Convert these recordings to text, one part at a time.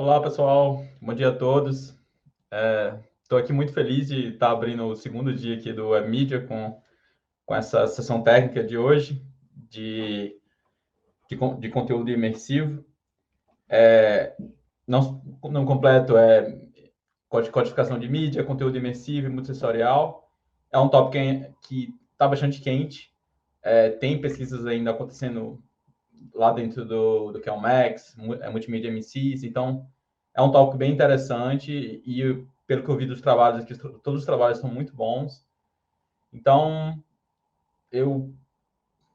Olá, pessoal. Bom dia a todos. Estou aqui muito feliz de estar abrindo o segundo dia aqui do Web Media com essa sessão técnica de hoje, de conteúdo imersivo. Não completo codificação de mídia, conteúdo imersivo e multissensorial. É um tópico que está bastante quente. Tem pesquisas ainda acontecendo lá dentro do que é o Max, Multimídia MCs, então é um tópico bem interessante e pelo que eu vi dos trabalhos aqui, todos os trabalhos são muito bons. Então, eu,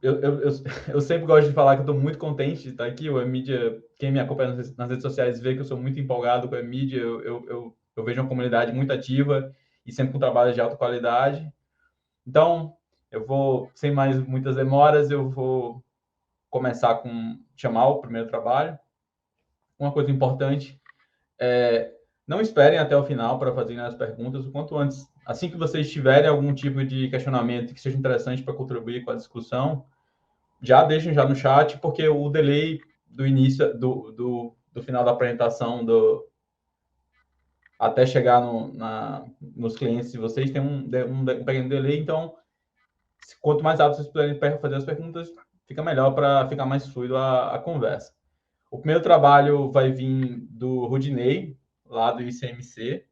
eu sempre gosto de falar que eu estou muito contente de estar aqui. O Mídia, quem me acompanha nas redes sociais vê que eu sou muito empolgado com a mídia, eu vejo uma comunidade muito ativa e sempre com trabalhos de alta qualidade. Então, sem mais muitas demoras, eu vou começar com chamar o primeiro trabalho. Uma coisa importante não esperem até o final para fazerem as perguntas o quanto antes. Assim que vocês tiverem algum tipo de questionamento que seja interessante para contribuir com a discussão, já deixem já no chat, porque o delay do início, do final da apresentação até chegar nos clientes de vocês, tem um pequeno delay. Então, quanto mais rápido vocês puderem fazer as perguntas, fica melhor para ficar mais fluido a conversa. O primeiro trabalho vai vir do Rudinei, lá do ICMI,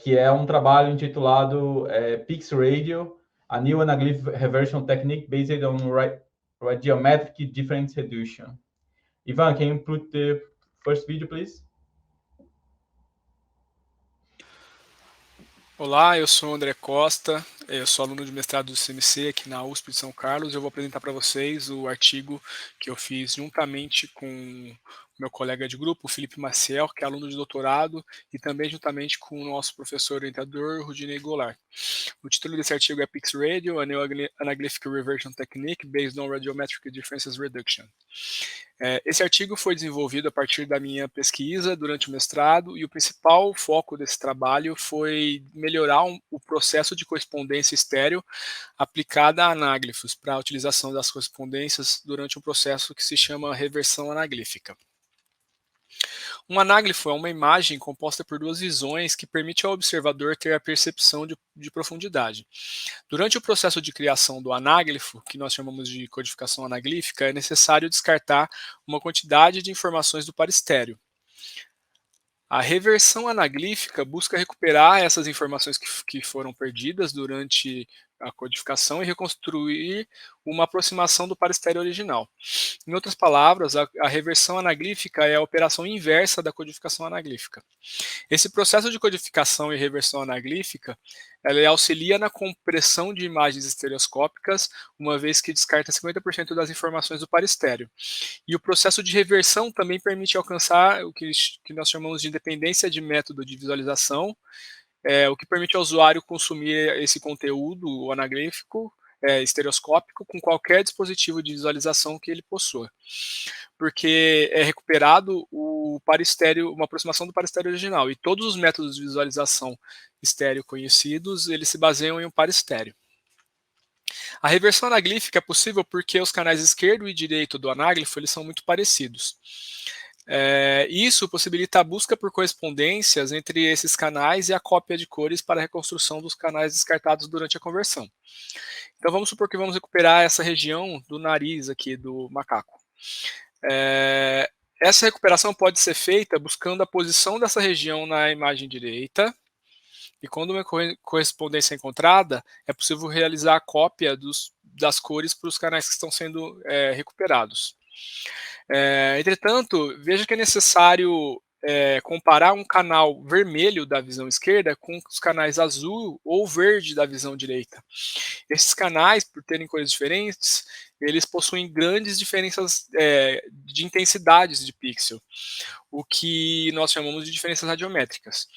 que é um trabalho intitulado Pix Radio, a New Anaglyph Reversion Technique Based on Radiometric Difference Reduction. Ivan, can you put the first video, please? Olá, eu sou o André Costa, eu sou aluno de mestrado do CMC aqui na USP de São Carlos. Eu vou apresentar para vocês o artigo que eu fiz juntamente com meu colega de grupo, o Felipe Maciel, que é aluno de doutorado, e também juntamente com o nosso professor orientador, Rudinei Goulart. O título desse artigo é Pix Radio, a New Anaglyphic Reversion Technique Based on Radiometric Differences Reduction. Esse artigo foi desenvolvido a partir da minha pesquisa durante o mestrado, e o principal foco desse trabalho foi melhorar o processo de correspondência estéreo aplicada a anáglifos para a utilização das correspondências durante um processo que se chama reversão anaglífica. Um anáglifo é uma imagem composta por duas visões que permite ao observador ter a percepção de profundidade. Durante o processo de criação do anáglifo, que nós chamamos de codificação anaglífica, é necessário descartar uma quantidade de informações do parestéreo. A reversão anaglífica busca recuperar essas informações que foram perdidas durante a codificação e reconstruir uma aproximação do parestéreo original. Em outras palavras, a reversão anaglífica é a operação inversa da codificação anaglífica. Esse processo de codificação e reversão anaglífica, ela auxilia na compressão de imagens estereoscópicas, uma vez que descarta 50% das informações do parestéreo. E o processo de reversão também permite alcançar o que nós chamamos de independência de método de visualização, o que permite ao usuário consumir esse conteúdo anaglífico, estereoscópico, com qualquer dispositivo de visualização que ele possua, porque é recuperado o parestéreo, uma aproximação do parestéreo original, e todos os métodos de visualização estéreo conhecidos, eles se baseiam em um parestéreo. A reversão anaglífica é possível porque os canais esquerdo e direito do anáglifo eles são muito parecidos. Isso possibilita a busca por correspondências entre esses canais e a cópia de cores para a reconstrução dos canais descartados durante a conversão. Então vamos supor que vamos recuperar essa região do nariz aqui do macaco. Essa recuperação pode ser feita buscando a posição dessa região na imagem direita, e quando uma correspondência é encontrada, é possível realizar a cópia das cores para os canais que estão sendo recuperados. Entretanto, veja que é necessário comparar um canal vermelho da visão esquerda com os canais azul ou verde da visão direita. Esses canais, por terem cores diferentes, eles possuem grandes diferenças de intensidades de pixel, o que nós chamamos de diferenças radiométricas.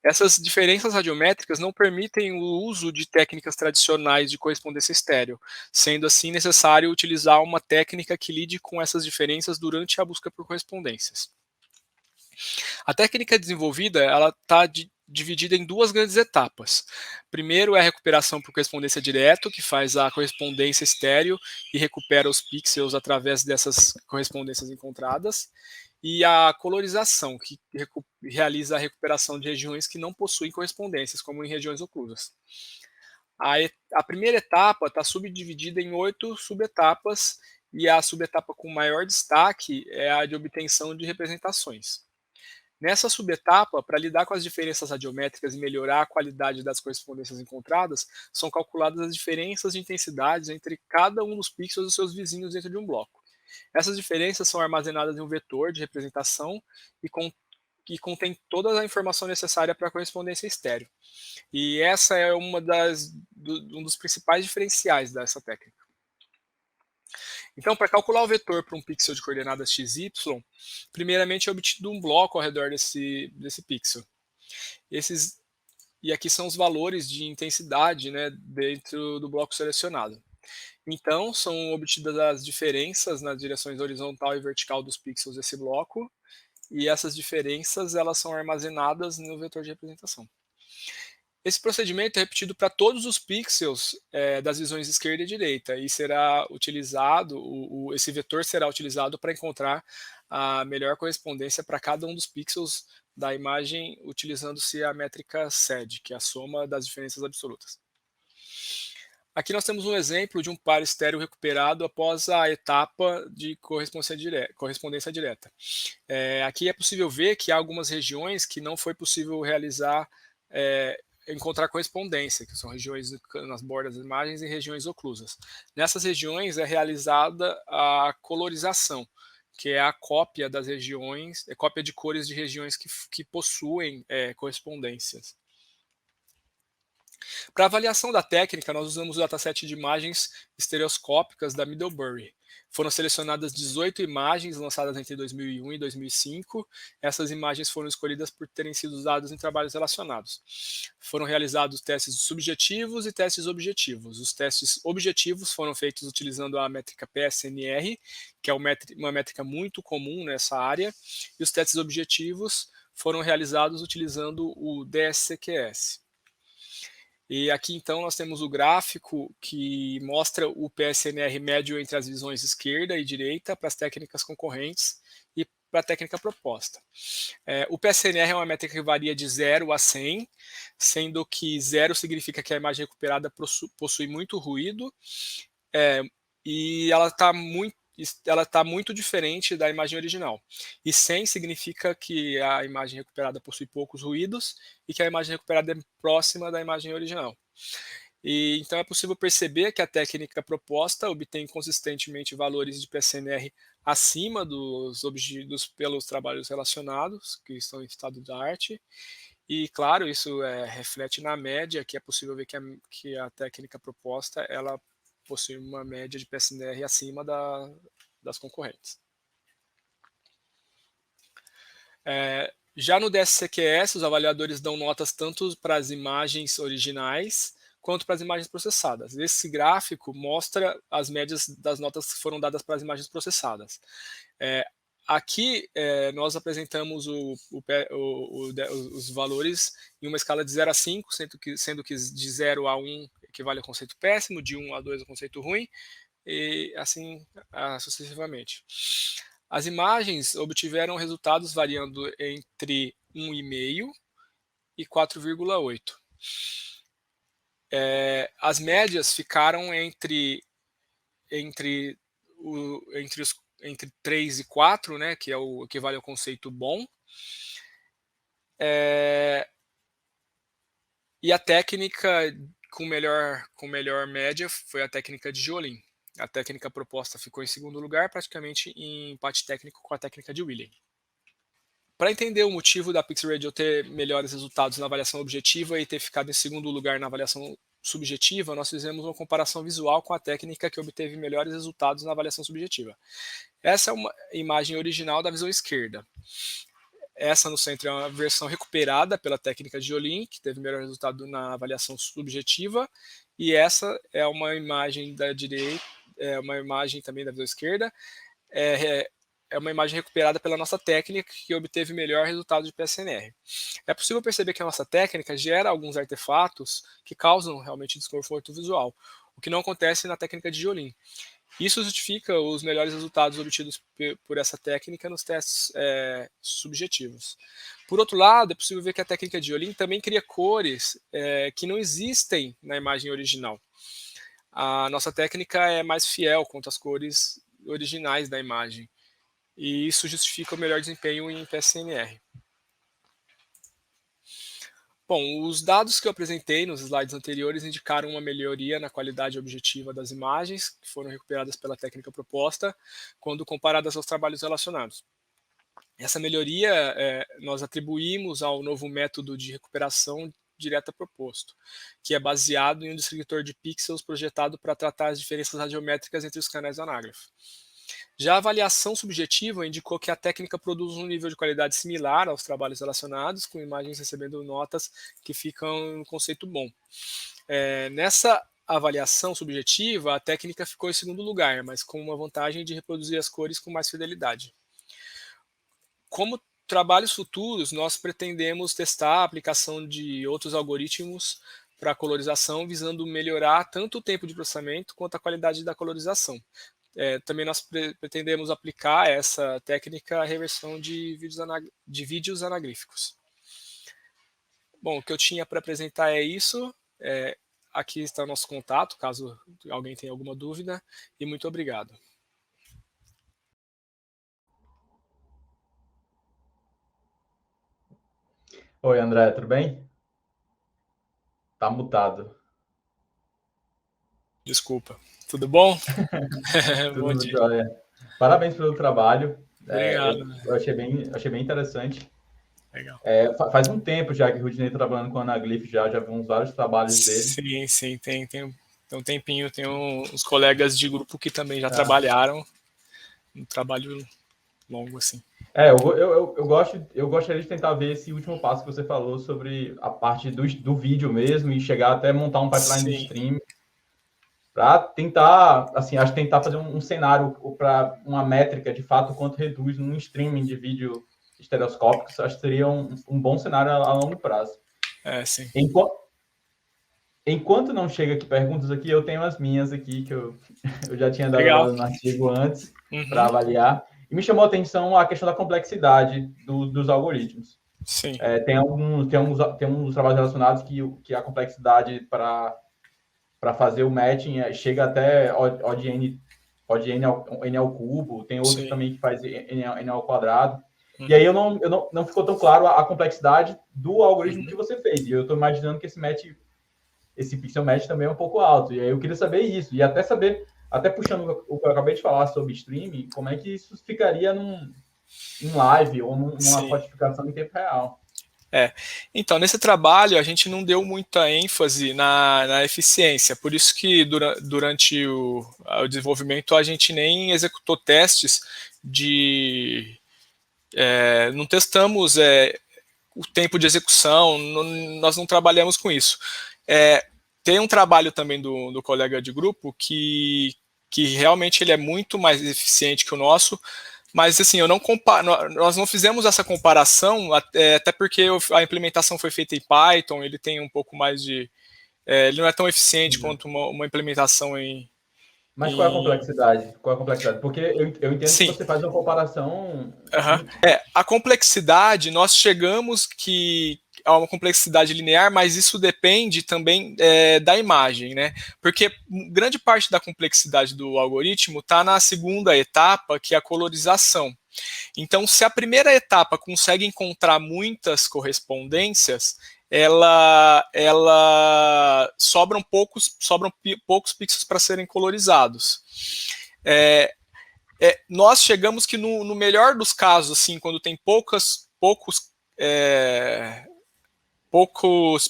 Essas diferenças radiométricas não permitem o uso de técnicas tradicionais de correspondência estéreo, sendo assim necessário utilizar uma técnica que lide com essas diferenças durante a busca por correspondências. A técnica desenvolvida ela está dividida em duas grandes etapas. Primeiro é a recuperação por correspondência direta, que faz a correspondência estéreo e recupera os pixels através dessas correspondências encontradas. E a colorização, que realiza a recuperação de regiões que não possuem correspondências, como em regiões oclusas. A primeira etapa está subdividida em 8 subetapas, e a subetapa com maior destaque é a de obtenção de representações. Nessa subetapa, para lidar com as diferenças radiométricas e melhorar a qualidade das correspondências encontradas, são calculadas as diferenças de intensidades entre cada um dos pixels dos seus vizinhos dentro de um bloco. Essas diferenças são armazenadas em um vetor de representação que contém toda a informação necessária para a correspondência estéreo. E essa é um dos principais diferenciais dessa técnica. Então, para calcular o vetor para um pixel de coordenadas XY, primeiramente é obtido um bloco ao redor desse pixel. E aqui são os valores de intensidade, né, dentro do bloco selecionado. Então, são obtidas as diferenças nas direções horizontal e vertical dos pixels desse bloco, e essas diferenças elas são armazenadas no vetor de representação. Esse procedimento é repetido para todos os pixels das visões esquerda e direita, e será utilizado, esse vetor será utilizado para encontrar a melhor correspondência para cada um dos pixels da imagem, utilizando-se a métrica SED, que é a soma das diferenças absolutas. Aqui nós temos um exemplo de um par estéreo recuperado após a etapa de correspondência direta. Aqui é possível ver que há algumas regiões que não foi possível realizar encontrar correspondência, que são regiões nas bordas das imagens e regiões oclusas. Nessas regiões é realizada a colorização, que é a cópia das regiões, cópia de cores de regiões que possuem correspondências. Para avaliação da técnica, nós usamos o dataset de imagens estereoscópicas da Middlebury. Foram selecionadas 18 imagens lançadas entre 2001 e 2005. Essas imagens foram escolhidas por terem sido usadas em trabalhos relacionados. Foram realizados testes subjetivos e testes objetivos. Os testes objetivos foram feitos utilizando a métrica PSNR, que é uma métrica muito comum nessa área, e os testes objetivos foram realizados utilizando o DSCQS. E aqui então nós temos o gráfico que mostra o PSNR médio entre as visões esquerda e direita para as técnicas concorrentes e para a técnica proposta. O PSNR é uma métrica que varia de 0 a 100, sendo que 0 significa que a imagem recuperada possui muito ruído, e ela está muito diferente da imagem original. E 100 significa que a imagem recuperada possui poucos ruídos e que a imagem recuperada é próxima da imagem original. E então é possível perceber que a técnica proposta obtém consistentemente valores de PSNR acima pelos trabalhos relacionados, que estão em estado da arte. E, claro, isso reflete na média, que é possível ver que a técnica proposta ela possui uma média de PSNR acima das concorrentes. Já no DSCQS, os avaliadores dão notas tanto para as imagens originais quanto para as imagens processadas. Esse gráfico mostra as médias das notas que foram dadas para as imagens processadas. Aqui nós apresentamos os valores em uma escala de 0 a 5, sendo que de 0 a 1 equivale ao conceito péssimo, de 1 a 2 ao conceito ruim, e assim sucessivamente. As imagens obtiveram resultados variando entre 1,5 e 4,8. As médias ficaram entre 3 e 4, né, que é o equivale ao conceito bom. E a técnica com melhor média foi a técnica de Jolin. A técnica proposta ficou em segundo lugar, praticamente em empate técnico com a técnica de William. Para entender o motivo da PixRadio ter melhores resultados na avaliação objetiva e ter ficado em segundo lugar na avaliação subjetiva, nós fizemos uma comparação visual com a técnica que obteve melhores resultados na avaliação subjetiva. Essa é uma imagem original da visão esquerda. Essa no centro é uma versão recuperada pela técnica de Jolin, que teve melhor resultado na avaliação subjetiva, e essa é uma imagem da direita, uma imagem também da visão esquerda, é uma imagem recuperada pela nossa técnica que obteve melhor resultado de PSNR. É possível perceber que a nossa técnica gera alguns artefatos que causam realmente desconforto visual, o que não acontece na técnica de Jolin. Isso justifica os melhores resultados obtidos por essa técnica nos testes subjetivos. Por outro lado, é possível ver que a técnica de Jolin também cria cores que não existem na imagem original. A nossa técnica é mais fiel quanto às cores originais da imagem, e isso justifica o melhor desempenho em PSNR. Bom, os dados que eu apresentei nos slides anteriores indicaram uma melhoria na qualidade objetiva das imagens que foram recuperadas pela técnica proposta, quando comparadas aos trabalhos relacionados. Essa melhoria nós atribuímos ao novo método de recuperação direta proposto, que é baseado em um descritor de pixels projetado para tratar as diferenças radiométricas entre os canais do anágrafo. Já a avaliação subjetiva indicou que a técnica produz um nível de qualidade similar aos trabalhos relacionados, com imagens recebendo notas que ficam um conceito bom. Nessa avaliação subjetiva, a técnica ficou em segundo lugar, mas com uma vantagem de reproduzir as cores com mais fidelidade. Como trabalhos futuros, nós pretendemos testar a aplicação de outros algoritmos para colorização, visando melhorar tanto o tempo de processamento quanto a qualidade da colorização. Também nós pretendemos aplicar essa técnica à reversão de vídeos anagríficos. Bom, o que eu tinha para apresentar é isso. Aqui está o nosso contato, caso alguém tenha alguma dúvida, e muito obrigado. Oi, André, tudo bem? Tá mutado. Desculpa. Tudo bom? Bom Tudo dia. jóia. Parabéns pelo trabalho. Obrigado. Eu achei bem interessante. Legal. Faz um tempo já que o Rudinei tá trabalhando com a Anaglyph, já vimos vários trabalhos dele. Sim, tem um tempinho, tem uns colegas de grupo que também já trabalharam, um trabalho longo, assim. Eu gostaria de tentar ver esse último passo que você falou sobre a parte do vídeo mesmo e chegar até montar um pipeline de stream para tentar, assim, acho que tentar fazer um cenário para uma métrica de fato quanto reduz num streaming de vídeo estereoscópico. Acho que seria um bom cenário a longo prazo. Sim. Enquanto não chega aqui perguntas aqui, eu tenho as minhas aqui que eu já tinha dado Legal. no artigo antes para avaliar. E me chamou a atenção a questão da complexidade dos algoritmos. Sim. Tem uns trabalhos relacionados que a complexidade para fazer o matching chega até ODN N ao cubo. Tem outros também que faz N ao quadrado. E aí não ficou tão claro a complexidade do algoritmo que você fez. E eu estou imaginando que esse pixel match também é um pouco alto. E aí eu queria saber isso. E até puxando o que eu acabei de falar sobre streaming, como é que isso ficaria em live ou numa codificação em tempo real. Então, nesse trabalho, a gente não deu muita ênfase na eficiência, por isso que durante o desenvolvimento a gente nem executou testes não testamos o tempo de execução, nós não trabalhamos com isso. Tem um trabalho também do colega de grupo que realmente ele é muito mais eficiente que o nosso, mas assim, nós não fizemos essa comparação, até porque a implementação foi feita em Python, ele tem um pouco mais de... ele não é tão eficiente quanto uma implementação em... Mas qual é a complexidade? Porque eu entendo que você faz uma comparação... A complexidade, nós chegamos a uma complexidade linear, mas isso depende também da imagem, né? Porque grande parte da complexidade do algoritmo está na segunda etapa, que é a colorização. Então, se a primeira etapa consegue encontrar muitas correspondências, sobram poucos pixels para serem colorizados. Nós chegamos que no melhor dos casos, assim, quando tem poucos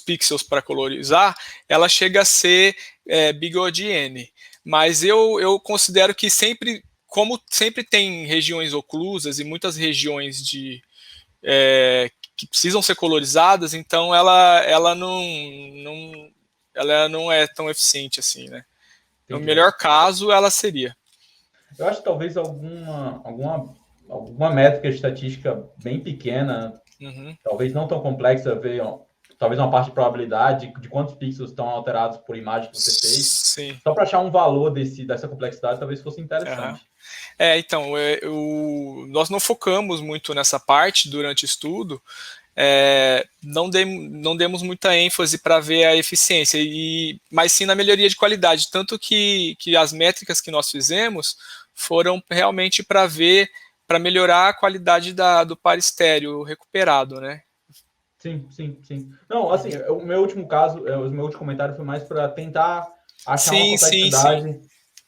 pixels para colorizar, ela chega a ser big-O/N. Mas eu considero que como sempre tem regiões oclusas e muitas regiões que precisam ser colorizadas, então ela não é tão eficiente assim, né? No melhor caso, ela seria. Eu acho que talvez alguma alguma métrica estatística bem pequena, talvez não tão complexa, ver talvez uma parte de probabilidade de quantos pixels estão alterados por imagem que você fez. Sim. Só para achar um valor dessa complexidade, talvez fosse interessante. Então, nós não focamos muito nessa parte durante o estudo, não demos muita ênfase para ver a eficiência, mas sim na melhoria de qualidade, tanto que as métricas que nós fizemos foram realmente para melhorar a qualidade do par estéreo recuperado, né? Sim. Não, assim, o meu último comentário foi mais para tentar achar uma complexidade,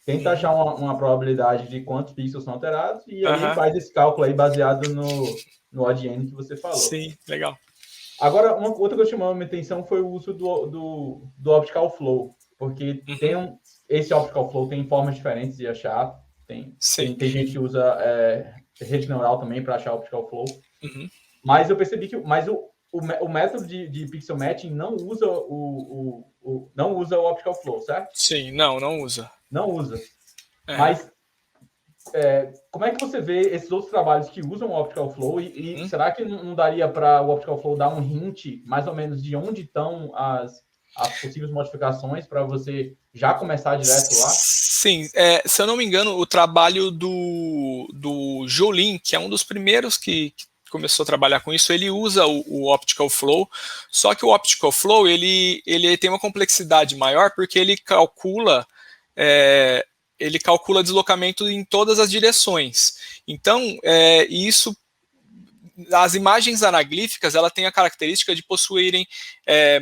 tentar achar uma probabilidade de quantos pixels são alterados, e aí faz esse cálculo aí baseado no ODN que você falou. Sim, legal. Agora, outra coisa que chamou a minha atenção foi o uso do Optical Flow, porque esse Optical Flow tem formas diferentes de achar, tem gente que usa rede neural também para achar Optical Flow, mas eu percebi que o método de pixel matching não usa não usa o Optical Flow, certo? Sim, não usa. Não usa. Mas como é que você vê esses outros trabalhos que usam o Optical Flow e será que não daria para o Optical Flow dar um hint, mais ou menos, de onde estão as possíveis modificações para você já começar direto lá? Sim, se eu não me engano, o trabalho do Jolin, que é um dos primeiros que começou a trabalhar com isso, ele usa o Optical Flow, só que o Optical Flow ele tem uma complexidade maior porque ele calcula deslocamento em todas as direções. Então, isso, as imagens anaglíficas, ela tem a característica de possuírem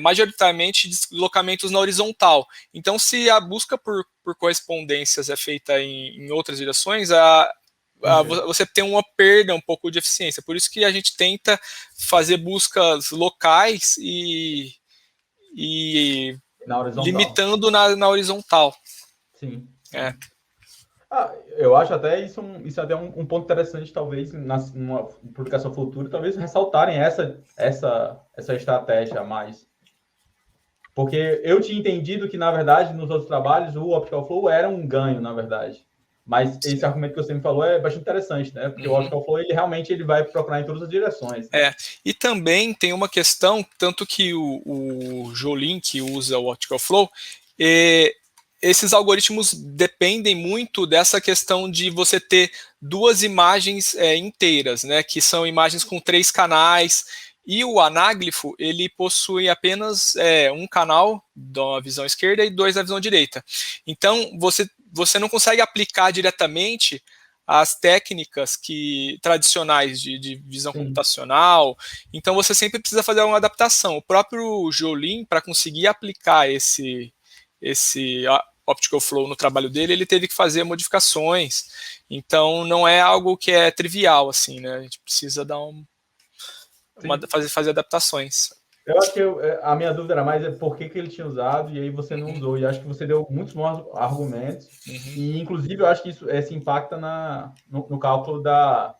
majoritariamente deslocamentos na horizontal. Então, se a busca por correspondências é feita em outras direções, você tem uma perda um pouco de eficiência. Por isso que a gente tenta fazer buscas locais e limitando na horizontal. Sim. Eu acho até isso até um ponto interessante, talvez, numa publicação futura, talvez ressaltarem essa estratégia a mais. Porque eu tinha entendido que, na verdade, nos outros trabalhos, o Optical Flow era um ganho, na verdade. Mas esse argumento que você me falou é bastante interessante, né? Porque o Optical Flow, ele realmente vai procurar em todas as direções. Né? E também tem uma questão, tanto que o Jolin, que usa o Optical Flow, esses algoritmos dependem muito dessa questão de você ter duas imagens inteiras, né? Que são imagens com 3 canais. E o anáglifo, ele possui apenas um canal da visão esquerda e 2 da visão direita. Então, você não consegue aplicar diretamente as técnicas tradicionais de visão computacional. Então, você sempre precisa fazer uma adaptação. O próprio Jolin, para conseguir aplicar esse Optical Flow no trabalho dele, ele teve que fazer modificações. Então, não é algo que é trivial, assim, né? A gente precisa dar fazer adaptações. Eu acho que a minha dúvida era mais por que ele tinha usado e aí você não usou. E acho que você deu muitos bons argumentos. E, inclusive, eu acho que isso se impacta no cálculo da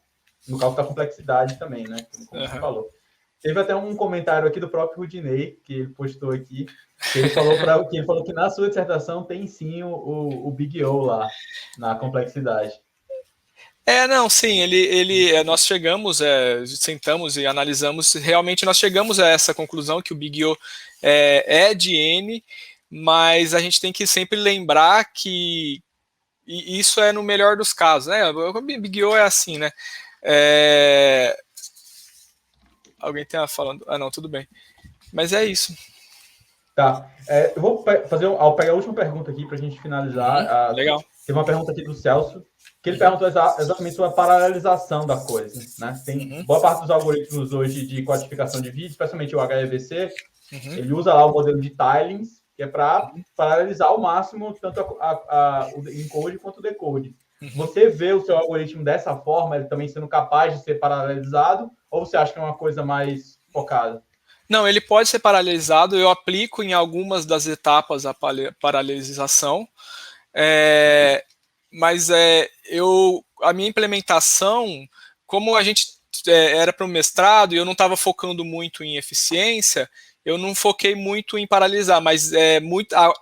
complexidade também, né? Como você falou. Teve até um comentário aqui do próprio Rudinei, que ele postou aqui, que ele falou que na sua dissertação tem sim o Big O lá, na complexidade. Sim, nós chegamos, sentamos e analisamos, realmente nós chegamos a essa conclusão que o Big O é de N, mas a gente tem que sempre lembrar que isso é no melhor dos casos, né? O Big O é assim, né? Alguém tem falando? Não, tudo bem. Mas é isso. Tá. Eu vou pegar a última pergunta aqui para a gente finalizar. Legal. Tem uma pergunta aqui do Celso, que ele perguntou exatamente sobre a paralelização da coisa. Né? Tem boa parte dos algoritmos hoje de codificação de vídeo, especialmente o HEVC, ele usa lá o modelo de tilings, que é para paralelizar ao máximo tanto o encode quanto o decode. Você vê o seu algoritmo dessa forma, ele também sendo capaz de ser paralelizado, ou você acha que é uma coisa mais focada? Não, ele pode ser paralelizado. Eu aplico em algumas das etapas a paralelização, mas a minha implementação, como a gente era para o mestrado e eu não estava focando muito em eficiência, eu não foquei muito em paralisar, mas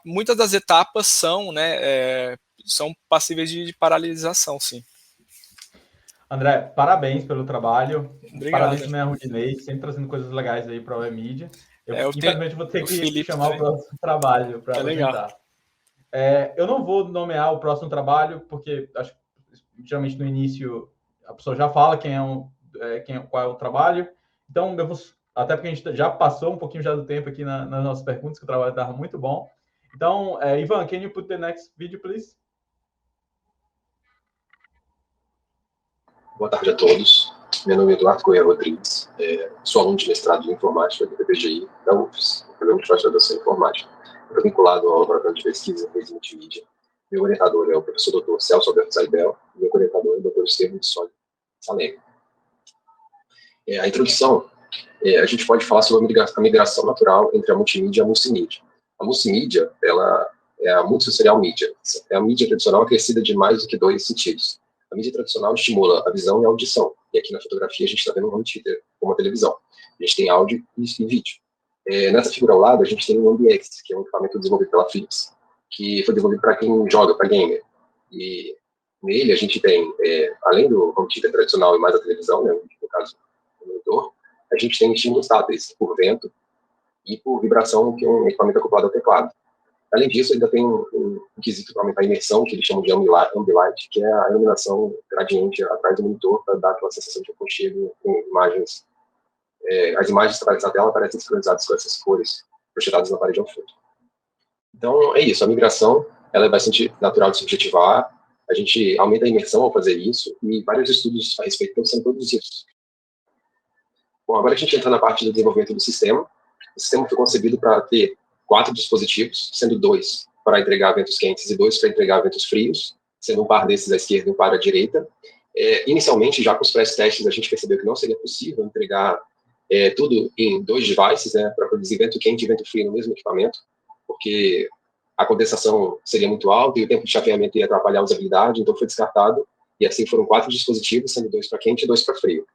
muitas das etapas são passíveis de paralisação, sim. André, parabéns pelo trabalho. Obrigado. Parabéns também a Rudinei, sempre trazendo coisas legais aí para a Webmedia. Infelizmente, vou ter que Felipe chamar o próximo trabalho para apresentar. Eu não vou nomear o próximo trabalho, porque acho que geralmente no início a pessoa já fala qual é o trabalho. Então, até porque a gente já passou um pouquinho já do tempo aqui nas nossas perguntas, que o trabalho estava muito bom. Então, Ivan, can you put the next video, please? Boa tarde a todos. Meu nome é Eduardo Correia Rodrigues. Sou aluno de mestrado em informática do PPGI, da UFES, programa de pós-graduação em informática. Estou vinculado ao laboratório de pesquisa em multimídia. Meu orientador é o professor Dr. Celso Alberto Zaibel e meu orientador é o Dr. Estevam de Sônia Salem. A introdução, a gente pode falar sobre a migração natural entre a multimídia e a multimídia. A multimídia, ela é a multissensorial mídia. É a mídia tradicional acrescida de mais do que 2 sentidos. A mídia tradicional estimula a visão e a audição. E aqui na fotografia a gente está vendo um home theater, como a televisão. A gente tem áudio e vídeo. Nessa figura ao lado, a gente tem o AmbiX, que é um equipamento desenvolvido pela Philips, que foi desenvolvido para quem joga, para gamer. E nele a gente tem, além do home theater tradicional e mais a televisão, né, no caso do monitor, a gente tem estímulos táteis por vento e por vibração, que é um equipamento acoplado ao teclado. Além disso, ainda tem um quesito para aumentar a imersão, que eles chamam de Ambilight, que é a iluminação gradiente atrás do monitor, para dar aquela sensação de aconchego com imagens. As imagens através da tela parecem sincronizadas com essas cores projetadas na parede ao fundo. Então, é isso. A migração ela é bastante natural de se objetivar. A gente aumenta a imersão ao fazer isso, e vários estudos a respeito estão sendo produzidos. Bom, agora a gente entra na parte do desenvolvimento do sistema. O sistema foi concebido para ter 4 dispositivos, sendo 2 para entregar ventos quentes e 2 para entregar ventos frios, sendo um par desses à esquerda e um par à direita. Inicialmente, já com os pré-testes, a gente percebeu que não seria possível entregar tudo em 2 devices, né, para produzir vento quente e vento frio no mesmo equipamento, porque a condensação seria muito alta e o tempo de chaveamento ia atrapalhar a usabilidade, então foi descartado, e assim foram 4 dispositivos, sendo 2 para quente e 2 para frio,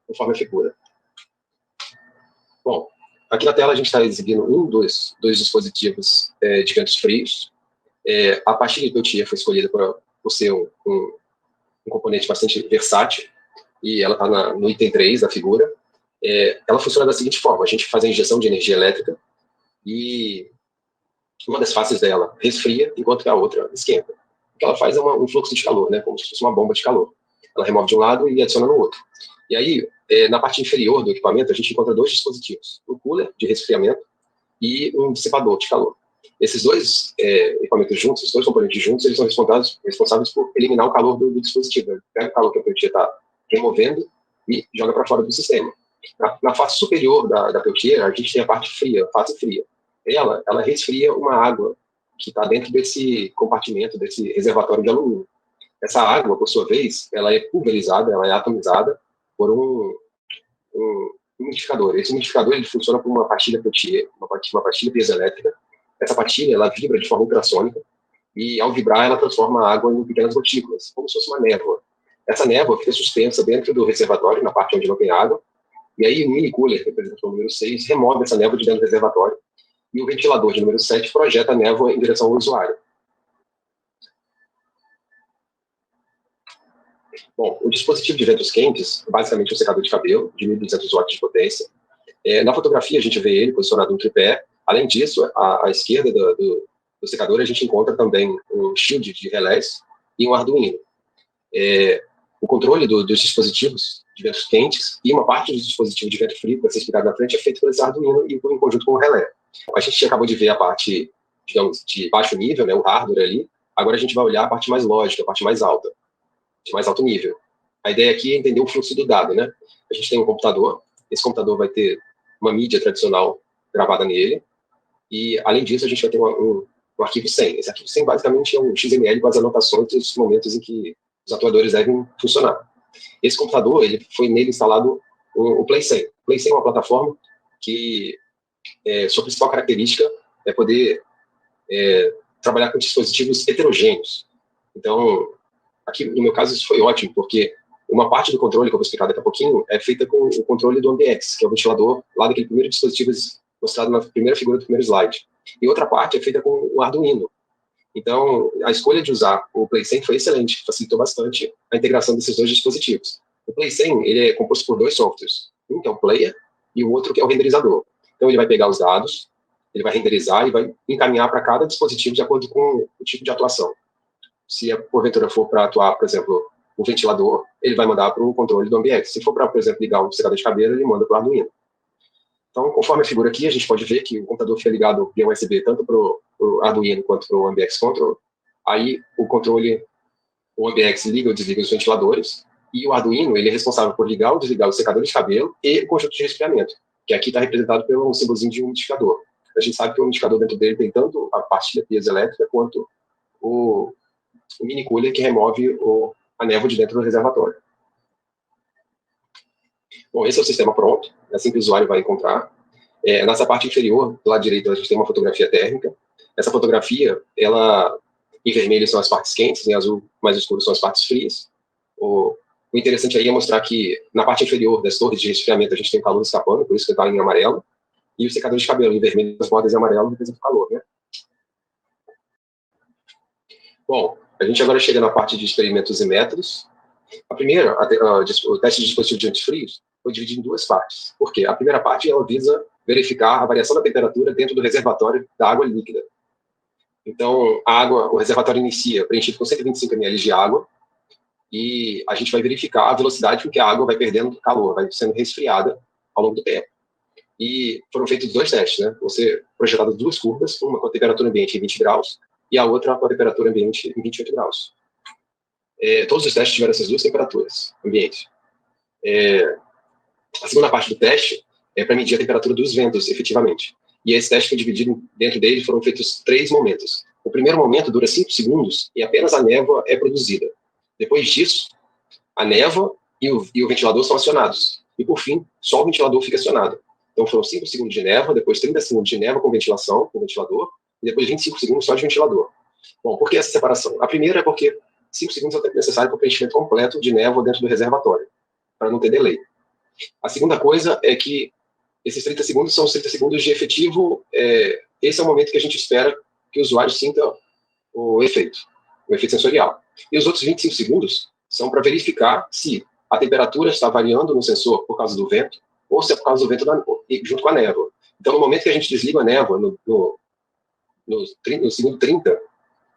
conforme a figura. Bom, aqui na tela a gente está exibindo dois dispositivos de ventos frios. A pastilha de Peltier foi escolhida por ser um componente bastante versátil, e ela está no item 3 da figura. Ela funciona da seguinte forma: a gente faz a injeção de energia elétrica e uma das faces dela resfria, enquanto que a outra esquenta. O que ela faz é um fluxo de calor, né, como se fosse uma bomba de calor. Ela remove de um lado e adiciona no outro. E aí, na parte inferior do equipamento, a gente encontra 2 dispositivos: um cooler de resfriamento e um dissipador de calor. Esses 2 equipamentos juntos, esses 2 componentes juntos, eles são responsáveis por eliminar o calor do dispositivo. Ele pega o calor que a Peltier está removendo e joga para fora do sistema. Na face superior da Peltier, a gente tem a parte fria, face fria. Ela resfria uma água que está dentro desse compartimento, desse reservatório de alumínio. Essa água, por sua vez, ela é pulverizada, ela é atomizada por um umidificador. Esse umidificador ele funciona como uma pastilha Peltier, uma pastilha piezoelétrica. Essa pastilha ela vibra de forma ultrassônica e, ao vibrar, ela transforma a água em pequenas gotículas, como se fosse uma névoa. Essa névoa fica suspensa dentro do reservatório, na parte onde não tem água, e aí o mini cooler, representado no número 6, remove essa névoa de dentro do reservatório, e o ventilador de número 7 projeta a névoa em direção ao usuário. Bom, o dispositivo de ventos quentes, basicamente um secador de cabelo, de 1.200 watts de potência. Na fotografia, a gente vê ele posicionado no tripé. Além disso, à esquerda do secador, a gente encontra também um shield de relés e um Arduino. O controle dos dispositivos de ventos quentes e uma parte do dispositivo de vento frio, que vai ser explicado na frente, é feito por esse Arduino e em conjunto com o relé. A gente acabou de ver a parte, digamos, de baixo nível, né, o hardware ali. Agora a gente vai olhar a parte mais lógica, a parte mais alta, de mais alto nível. A ideia aqui é entender o fluxo do dado, né? A gente tem um computador, esse computador vai ter uma mídia tradicional gravada nele, e além disso a gente vai ter um arquivo 100. Esse arquivo 100 basicamente é um XML com as anotações dos momentos em que os atuadores devem funcionar. Esse computador, foi nele instalado o Play100. O Play100 é uma plataforma que sua principal característica é poder trabalhar com dispositivos heterogêneos. Então, aqui no meu caso isso foi ótimo, porque uma parte do controle que eu vou explicar daqui a pouquinho é feita com o controle do AmbiX, que é o ventilador lá daquele primeiro dispositivo mostrado na primeira figura do primeiro slide. E outra parte é feita com o Arduino. Então, a escolha de usar o Play100 foi excelente, facilitou bastante a integração desses 2 dispositivos. O PlayScene, ele é composto por dois softwares. Um que é o Player e o outro que é o renderizador. Então, ele vai pegar os dados, ele vai renderizar e vai encaminhar para cada dispositivo de acordo com o tipo de atuação. Se, porventura, for para atuar, por exemplo, o ventilador, ele vai mandar para o controle do ambiente. Se for para, por exemplo, ligar o secador de cabelo, ele manda para o Arduino. Então, conforme a figura aqui, a gente pode ver que o computador foi ligado via USB tanto para o Arduino quanto para o AmbiX Control. Aí, o controle, o AmbiX liga ou desliga os ventiladores, e o Arduino, ele é responsável por ligar ou desligar o secador de cabelo e o conjunto de resfriamento, que aqui está representado pelo símbolozinho de um umidificador. A gente sabe que o umidificador dentro dele tem tanto a parte da piezo elétrica quanto o mini cooler que remove a névoa de dentro do reservatório. Bom, esse é o sistema pronto, é assim que o usuário vai encontrar. Nessa parte inferior, do lado direito, a gente tem uma fotografia térmica. Essa fotografia, ela, em vermelho são as partes quentes, em azul mais escuro são as partes frias. O interessante aí é mostrar que na parte inferior das torres de resfriamento a gente tem calor escapando, por isso que está em amarelo, e o secador de cabelo em vermelho, as bordas em amarelo, representa o calor, né? Bom, a gente agora chega na parte de experimentos e métodos. A primeira, o teste de dispositivo de antifrios, foi dividido em duas partes. Por quê? A primeira parte ela visa verificar a variação da temperatura dentro do reservatório da água líquida. Então, o reservatório inicia preenchido com 125 ml de água, e a gente vai verificar a velocidade com que a água vai perdendo calor, vai sendo resfriada ao longo do tempo. E foram feitos dois testes, né? Você projetado duas curvas, uma com a temperatura ambiente em 20 graus e a outra com a temperatura ambiente em 28 graus. Todos os testes tiveram essas duas temperaturas ambiente. A segunda parte do teste é para medir a temperatura dos ventos, efetivamente. E esse teste foi dividido, dentro dele foram feitos 3 momentos. O primeiro momento dura 5 segundos e apenas a névoa é produzida. Depois disso, a névoa e o ventilador são acionados. E, por fim, só o ventilador fica acionado. Então, foram 5 segundos de névoa, depois 30 segundos de névoa com ventilação, com ventilador, e depois 25 segundos só de ventilador. Bom, por que essa separação? A primeira é porque 5 segundos é o tempo necessário para o preenchimento completo de névoa dentro do reservatório, para não ter delay. A segunda coisa é que esses 30 segundos são os 30 segundos de efetivo. Esse é o momento que a gente espera que o usuário sinta o efeito sensorial. E os outros 25 segundos são para verificar se a temperatura está variando no sensor por causa do vento, ou se é por causa do vento junto com a névoa. Então, no momento que a gente desliga a névoa, no segundo 30,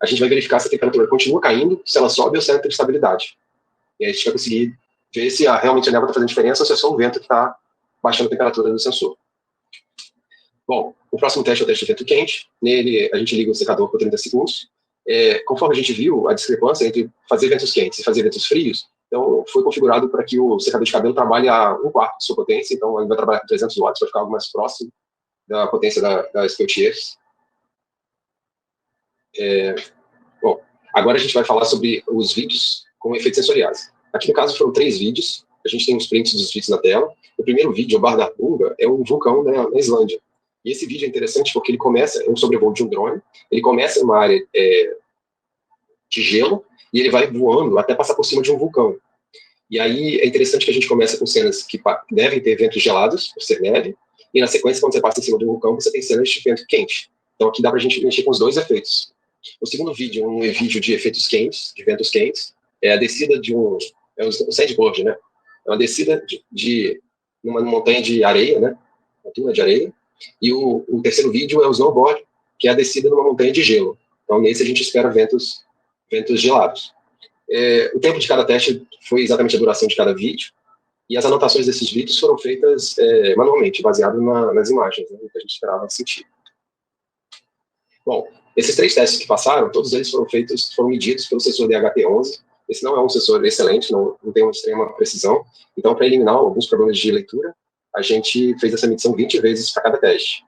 a gente vai verificar se a temperatura continua caindo, se ela sobe ou se ela tem estabilidade. E aí a gente vai conseguir ver se realmente a névoa está fazendo diferença ou se é só o vento que está baixando a temperatura do sensor. Bom, o próximo teste é o teste de vento quente. Nele, a gente liga o secador por 30 segundos. Conforme a gente viu, a discrepância entre fazer ventos quentes e fazer ventos frios, então foi configurado para que o secador de cabelo trabalhe a 1/4 de sua potência, então ele vai trabalhar com 300 watts, para ficar algo mais próximo da potência das Peltiers. Bom, agora a gente vai falar sobre os vídeos com efeitos sensoriais. Aqui no caso foram 3 vídeos, a gente tem os prints dos vídeos na tela. O primeiro vídeo, o Bardarbunga, é um vulcão na Islândia. E esse vídeo é interessante porque ele começa, é um sobrevoo de um drone, ele começa em uma área de gelo, e ele vai voando até passar por cima de um vulcão. E aí é interessante que a gente começa com cenas que devem ter ventos gelados, por ser neve, e na sequência, quando você passa em cima de um vulcão, você tem cenas de vento quente. Então aqui dá pra gente mexer com os dois efeitos. O segundo vídeo é um vídeo de efeitos quentes, de ventos quentes, é a descida de um sandboard, né? É uma descida numa montanha de areia, né? Uma duna de areia. E o terceiro vídeo é o snowboard, que é a descida numa montanha de gelo. Então nesse a gente espera ventos gelados. O tempo de cada teste foi exatamente a duração de cada vídeo, e as anotações desses vídeos foram feitas manualmente, baseado nas imagens, né, que a gente esperava sentir. Bom, esses 3 testes que passaram, todos eles foram medidos pelo sensor DHT11. Esse não é um sensor excelente, não tem uma extrema precisão. Então, para eliminar alguns problemas de leitura, a gente fez essa medição 20 vezes para cada teste.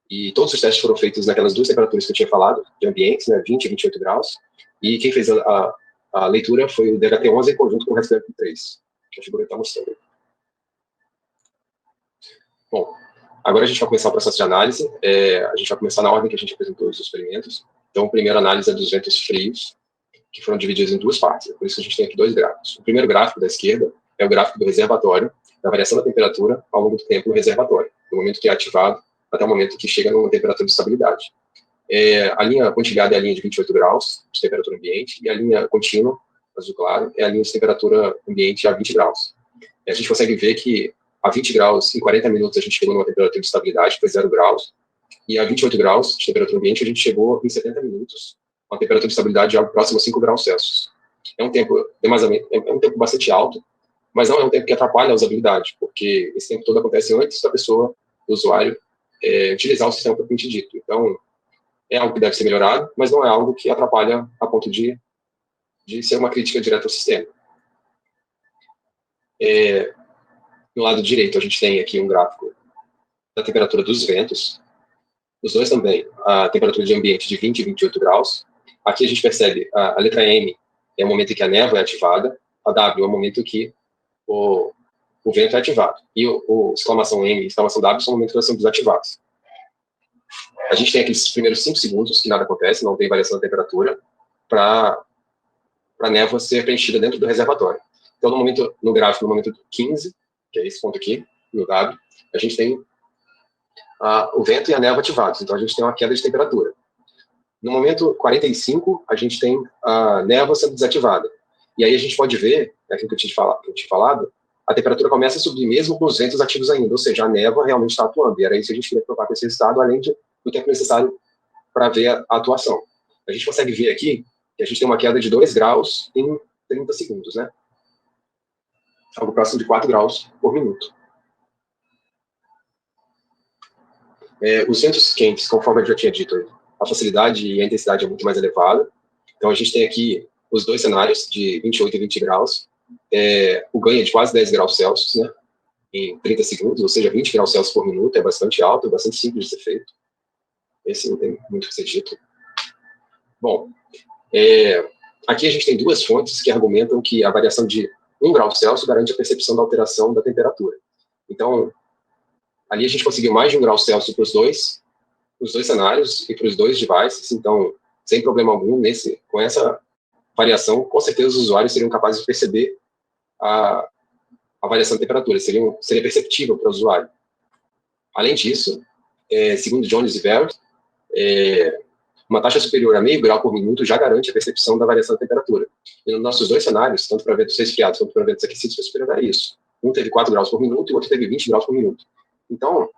E todos os testes foram feitos naquelas 2 temperaturas que eu tinha falado, de ambientes, né, 20 e 28 graus. E quem fez a leitura foi o DHT11 em conjunto com o Raspberry Pi 3, que a figura está mostrando. Bom, agora a gente vai começar o processo de análise. A gente vai começar na ordem que a gente apresentou os experimentos. Então, a primeira análise é dos ventos frios, que foram divididos em 2 partes. Por isso que a gente tem aqui 2 gráficos. O primeiro gráfico da esquerda é o gráfico do reservatório, da variação da temperatura ao longo do tempo no reservatório, do momento que é ativado até o momento que chega numa temperatura de estabilidade. A linha pontilhada é a linha de 28 graus de temperatura ambiente, e a linha contínua, azul claro, é a linha de temperatura ambiente a 20 graus. a gente consegue ver que a 20 graus, em 40 minutos, a gente chegou numa temperatura de estabilidade, que foi 0 graus, e a 28 graus de temperatura ambiente, a gente chegou em 70 minutos, uma temperatura de estabilidade de algo próximo a 5 graus Celsius. É um tempo bastante alto, mas não é um tempo que atrapalha a usabilidade, porque esse tempo todo acontece antes da pessoa, do usuário, utilizar o sistema propriamente dito. Então, é algo que deve ser melhorado, mas não é algo que atrapalha a ponto de ser uma crítica direta ao sistema. No lado direito, a gente tem aqui um gráfico da temperatura dos ventos. Os dois também, a temperatura de ambiente de 20 e 28 graus. Aqui a gente percebe a letra M é o momento em que a névoa é ativada, a W é o momento que o vento é ativado. E o exclamação M e exclamação W são momentos que elas são desativados. A gente tem aqueles primeiros 5 segundos que nada acontece, não tem variação da temperatura, para a névoa ser preenchida dentro do reservatório. Então, no gráfico, no momento 15, que é esse ponto aqui, no W, a gente tem o vento e a névoa ativados. Então, a gente tem uma queda de temperatura. No momento 45, a gente tem a névoa sendo desativada. E aí a gente pode ver, aquilo que eu tinha falado, a temperatura começa a subir mesmo com os ventos ativos ainda, ou seja, a névoa realmente está atuando. E era isso que a gente queria provar com esse resultado, além do tempo necessário para ver a atuação. A gente consegue ver aqui que a gente tem uma queda de 2 graus em 30 segundos, né? Algo próximo de 4 graus por minuto. Os ventos quentes, conforme eu já tinha dito, a facilidade e a intensidade é muito mais elevada. Então, a gente tem aqui os dois cenários, de 28 e 20 graus. O ganho é de quase 10 graus Celsius, né, em 30 segundos, ou seja, 20 graus Celsius por minuto, é bastante alto, é bastante simples de ser feito. Esse não tem muito o que ser dito. Bom, aqui a gente tem duas fontes que argumentam que a variação de 1 grau Celsius garante a percepção da alteração da temperatura. Então, ali a gente conseguiu mais de 1 grau Celsius para os dois cenários e para os dois devices, então, sem problema algum, com essa variação, com certeza os usuários seriam capazes de perceber a variação de temperatura, seria perceptível para o usuário. Além disso, segundo Jones e Barrett, uma taxa superior a meio grau por minuto já garante a percepção da variação da temperatura. E nos nossos dois cenários, tanto para ventos resfriados quanto para ventos aquecidos, foi superior a isso. Um teve 4 graus por minuto e o outro teve 20 graus por minuto. Então,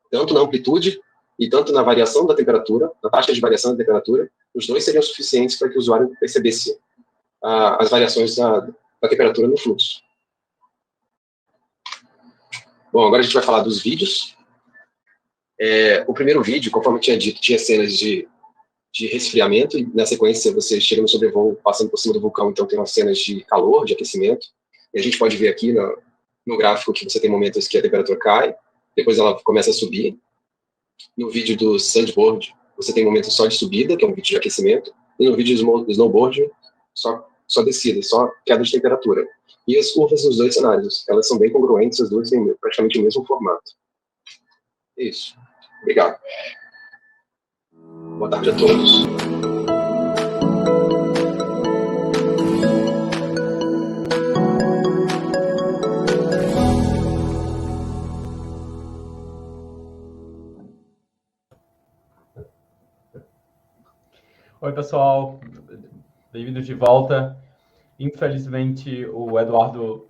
tanto na amplitude e tanto na variação da temperatura, na taxa de variação da temperatura, os dois seriam suficientes para que o usuário percebesse as variações da temperatura no fluxo. Bom, agora a gente vai falar dos vídeos. O primeiro vídeo, conforme eu tinha dito, tinha cenas de resfriamento, e na sequência você chega no sobrevoo passando por cima do vulcão, então tem umas cenas de calor, de aquecimento, e a gente pode ver aqui no gráfico que você tem momentos que a temperatura cai, depois ela começa a subir. No vídeo do sandboard, você tem momentos só de subida, que é um vídeo de aquecimento, e no vídeo do snowboard, só descida, só queda de temperatura. E as curvas nos dois cenários, elas são bem congruentes, as duas têm praticamente o mesmo formato. Isso. Obrigado. Boa tarde a todos. Oi, pessoal. Bem-vindos de volta. Infelizmente, o Eduardo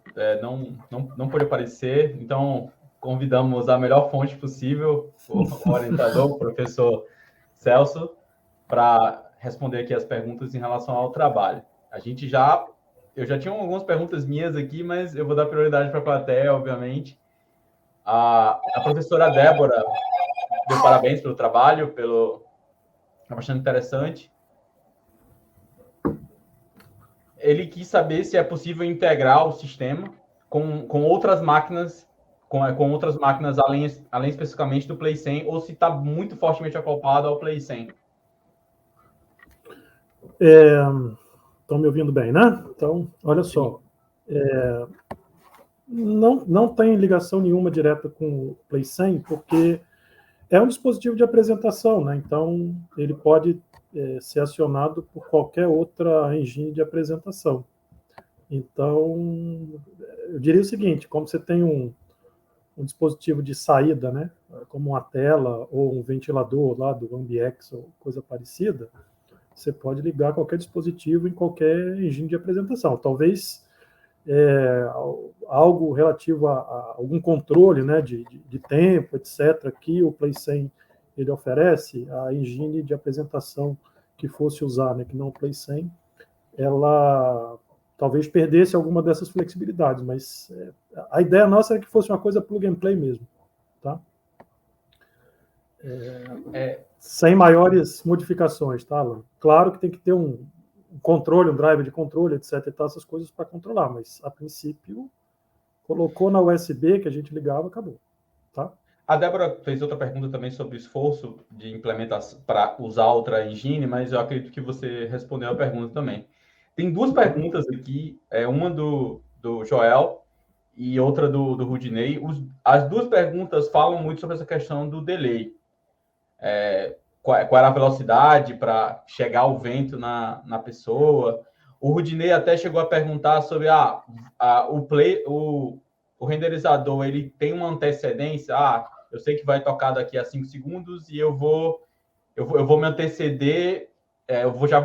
não pôde aparecer, então convidamos a melhor fonte possível, o orientador, o professor Celso, para responder aqui as perguntas em relação ao trabalho. Eu já tinha algumas perguntas minhas aqui, mas eu vou dar prioridade para a plateia, obviamente. A professora Débora deu parabéns pelo trabalho, é bastante interessante. Ele quis saber se é possível integrar o sistema com outras máquinas, com outras máquinas além especificamente do Play 100, ou se está muito fortemente acoplado ao Play 100. Estão me ouvindo bem, né? Então, olha só. Não tem ligação nenhuma direta com o Play 100, porque é um dispositivo de apresentação, né? Então, ele pode ser acionado por qualquer outra engine de apresentação. Então, eu diria o seguinte, como você tem um dispositivo de saída, né? Como uma tela ou um ventilador lá do AmbiX ou coisa parecida, você pode ligar qualquer dispositivo em qualquer engine de apresentação. Talvez algo relativo a algum controle, né, de tempo, etc., que o Play100 ele oferece, a engine de apresentação que fosse usar, né, que não o Play100, ela talvez perdesse alguma dessas flexibilidades, mas a ideia nossa era que fosse uma coisa plug and play mesmo, tá? Sem maiores modificações, tá, Alan? Claro que tem que ter um controle, um driver de controle, etc, e tal, essas coisas para controlar, mas a princípio colocou na USB que a gente ligava, acabou, tá? A Débora fez outra pergunta também sobre o esforço de implementação para usar outra engine, mas eu acredito que você respondeu a pergunta também. Tem duas perguntas aqui, uma do Joel e outra do Rudinei. As duas perguntas falam muito sobre essa questão do delay. Qual era a velocidade para chegar o vento na pessoa. O Rudinei até chegou a perguntar sobre o renderizador, ele tem uma antecedência, eu sei que vai tocar daqui a 5 segundos e eu vou me anteceder, eu vou já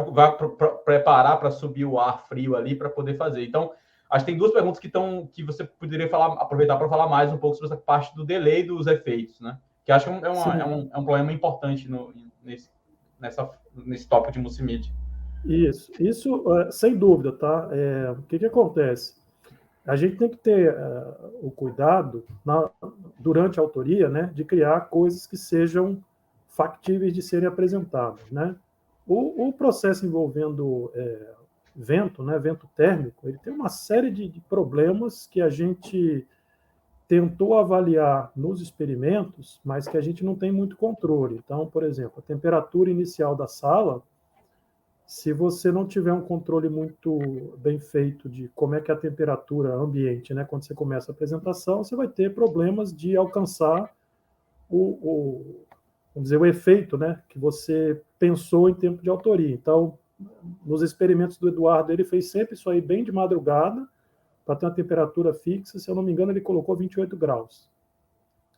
preparar para subir o ar frio ali para poder fazer. Então, acho que tem duas perguntas que você poderia aproveitar para falar mais um pouco sobre essa parte do delay dos efeitos, né? Que acho que é um problema importante nesse tópico de multimídia. Isso sem dúvida, tá? O que acontece? A gente tem que ter o cuidado, durante a autoria, né, de criar coisas que sejam factíveis de serem apresentadas, né? O processo envolvendo vento, né, vento térmico, ele tem uma série de problemas que a gente tentou avaliar nos experimentos, mas que a gente não tem muito controle. Então, por exemplo, a temperatura inicial da sala, se você não tiver um controle muito bem feito de como é que é a temperatura ambiente, né, quando você começa a apresentação, você vai ter problemas de alcançar vamos dizer, o efeito, né, que você pensou em tempo de autoria. Então, nos experimentos do Eduardo, ele fez sempre isso aí bem de madrugada, para ter uma temperatura fixa, se eu não me engano, ele colocou 28 graus.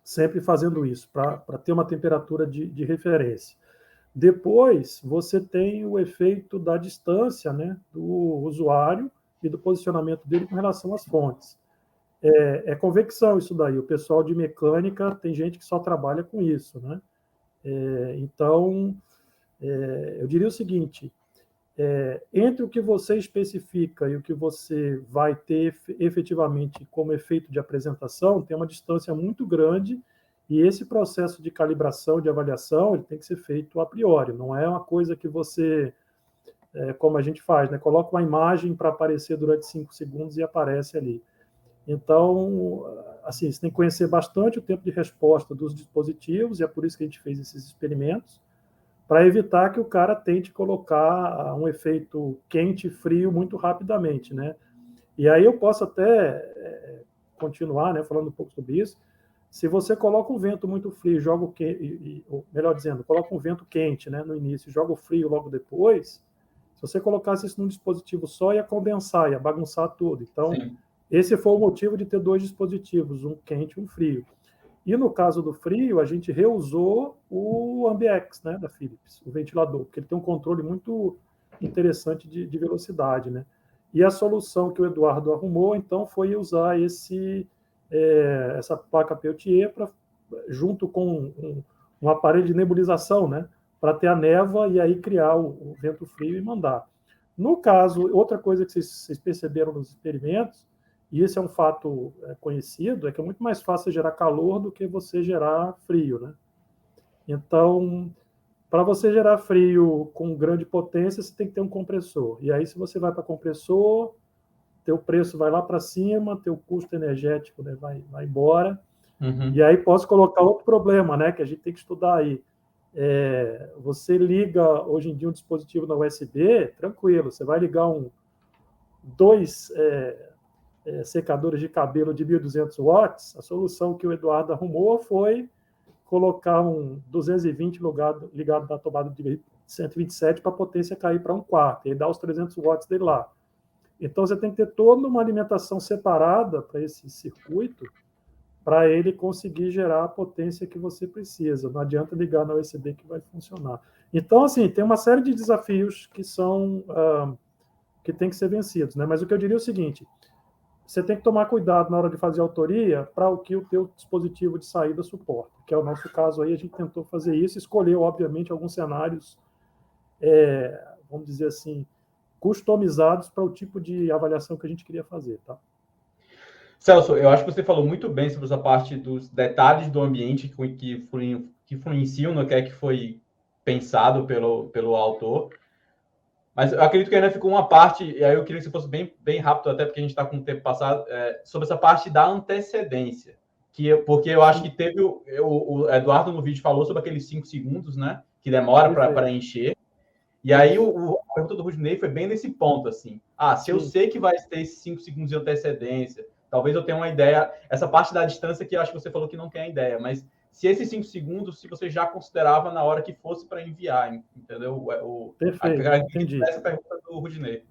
Sempre fazendo isso, para ter uma temperatura de referência. Depois, você tem o efeito da distância, né, do usuário e do posicionamento dele com relação às fontes. É convecção isso daí. O pessoal de mecânica, tem gente que só trabalha com isso, né? Então, eu diria o seguinte, entre o que você especifica e o que você vai ter efetivamente como efeito de apresentação, tem uma distância muito grande, e esse processo de calibração, de avaliação, ele tem que ser feito a priori, não é uma coisa que você, como a gente faz, né? Coloca uma imagem para aparecer durante 5 segundos e aparece ali. Então, assim, você tem que conhecer bastante o tempo de resposta dos dispositivos, e é por isso que a gente fez esses experimentos, para evitar que o cara tente colocar um efeito quente e frio muito rapidamente, né? E aí eu posso até continuar, né, falando um pouco sobre isso. Se você coloca um vento muito frio, joga melhor dizendo, coloca um vento quente, né, no início, e joga o frio logo depois, se você colocasse isso num dispositivo só, ia condensar, ia bagunçar tudo. Então, sim, esse foi o motivo de ter 2 dispositivos, um quente e um frio. E no caso do frio, a gente reusou o Ambiex, né, da Philips, o ventilador, porque ele tem um controle muito interessante de velocidade, né? E a solução que o Eduardo arrumou, então, foi usar essa placa Peltier junto com um aparelho de nebulização, né, para ter a névoa e aí criar o vento frio e mandar. No caso, outra coisa que vocês perceberam nos experimentos, e esse é um fato conhecido, é que é muito mais fácil gerar calor do que você gerar frio, né? Então, para você gerar frio com grande potência, você tem que ter um compressor. E aí, se você vai para compressor, teu preço vai lá para cima, teu custo energético, né, vai embora. Uhum. E aí posso colocar outro problema, né, que a gente tem que estudar aí. Você liga, hoje em dia, um dispositivo na USB, tranquilo, você vai ligar 2 secadores de cabelo de 1.200 watts, a solução que o Eduardo arrumou foi colocar um 220 ligado na tomada de 127 para a potência cair para 1/4, e dar os 300 watts dele lá. Então, você tem que ter toda uma alimentação separada para esse circuito, para ele conseguir gerar a potência que você precisa. Não adianta ligar na USB que vai funcionar. Então, assim, tem uma série de desafios que tem que ser vencidos, né? Mas o que eu diria é o seguinte, você tem que tomar cuidado na hora de fazer a autoria para o que o teu dispositivo de saída suporta, que é o nosso caso aí. A gente tentou fazer isso, escolheu, obviamente, alguns cenários, vamos dizer assim, customizados para o tipo de avaliação que a gente queria fazer, tá? Celso, eu acho que você falou muito bem sobre essa parte dos detalhes do ambiente que influenciam no que é que foi pensado pelo autor. Mas eu acredito que ainda ficou uma parte, e aí eu queria que você fosse bem rápido, até porque a gente está com o tempo passado, sobre essa parte da antecedência. Porque eu acho que teve o Eduardo no vídeo falou sobre aqueles 5 segundos, né? Que demora para encher. E aí a pergunta do Rudinei foi bem nesse ponto, assim. Se eu sei que vai ter esses 5 segundos de antecedência, talvez eu tenha uma ideia, essa parte da distância que eu acho que você falou que não tem a ideia, mas se esses 5 segundos, se você já considerava na hora que fosse para enviar, entendeu? Perfeito, entendi. Essa pergunta do Rudinei.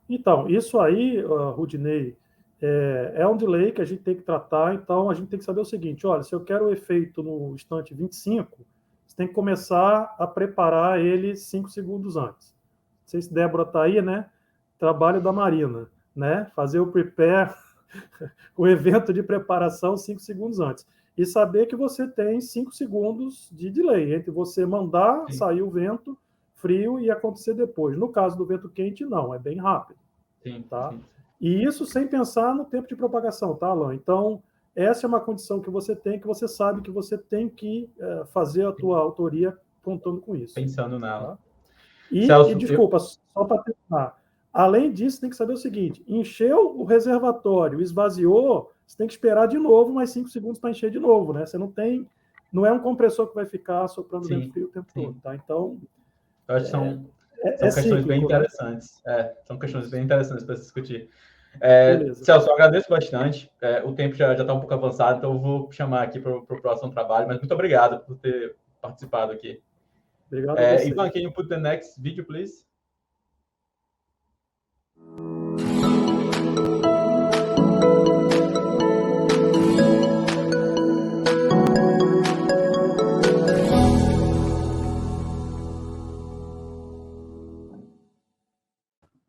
Então, isso aí, Rudinei, é um delay que a gente tem que tratar, então a gente tem que saber o seguinte, olha, se eu quero o efeito no instante 25, você tem que começar a preparar ele 5 segundos antes. Não sei se Débora está aí, né? Trabalho da Marina, né? Fazer o prepare, o evento de preparação 5 segundos antes. E saber que você tem 5 segundos de delay entre você mandar sair o vento frio e acontecer depois. No caso do vento quente, não, é bem rápido. Tá? E isso sem pensar no tempo de propagação, tá, Alan? Então, essa é uma condição que você tem, que você sabe que você tem que fazer a tua autoria contando com isso. Pensando nela. Tá? E desculpa, só para terminar. Além disso, tem que saber o seguinte, encheu o reservatório, esvaziou, você tem que esperar de novo mais 5 segundos para encher de novo, né? Você não é um compressor que vai ficar soprando vento frio o tempo todo, tá? Então, eu acho que são questões cíclico, bem interessantes. Né? São questões bem interessantes para se discutir. Celso, eu agradeço bastante. O tempo já está um pouco avançado, então eu vou chamar aqui para o próximo trabalho, mas muito obrigado por ter participado aqui. Obrigado a você. Ivan, can you put the next video, please?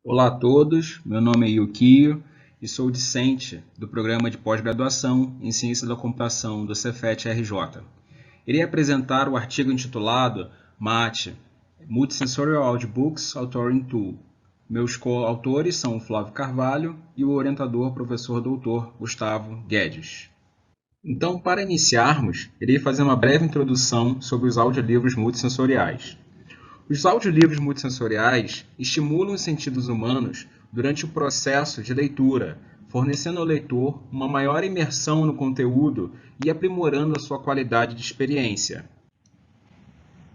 Olá a todos, meu nome é Yukio e sou discente do programa de pós-graduação em Ciência da Computação do Cefet-RJ. Irei apresentar o artigo intitulado MAT, Multisensorial Audiobooks Authoring Tool. Meus coautores são o Flávio Carvalho e o orientador professor doutor Gustavo Guedes. Então, para iniciarmos, irei fazer uma breve introdução sobre os audiolivros multissensoriais. Os audiolivros multissensoriais estimulam os sentidos humanos durante o processo de leitura, fornecendo ao leitor uma maior imersão no conteúdo e aprimorando a sua qualidade de experiência.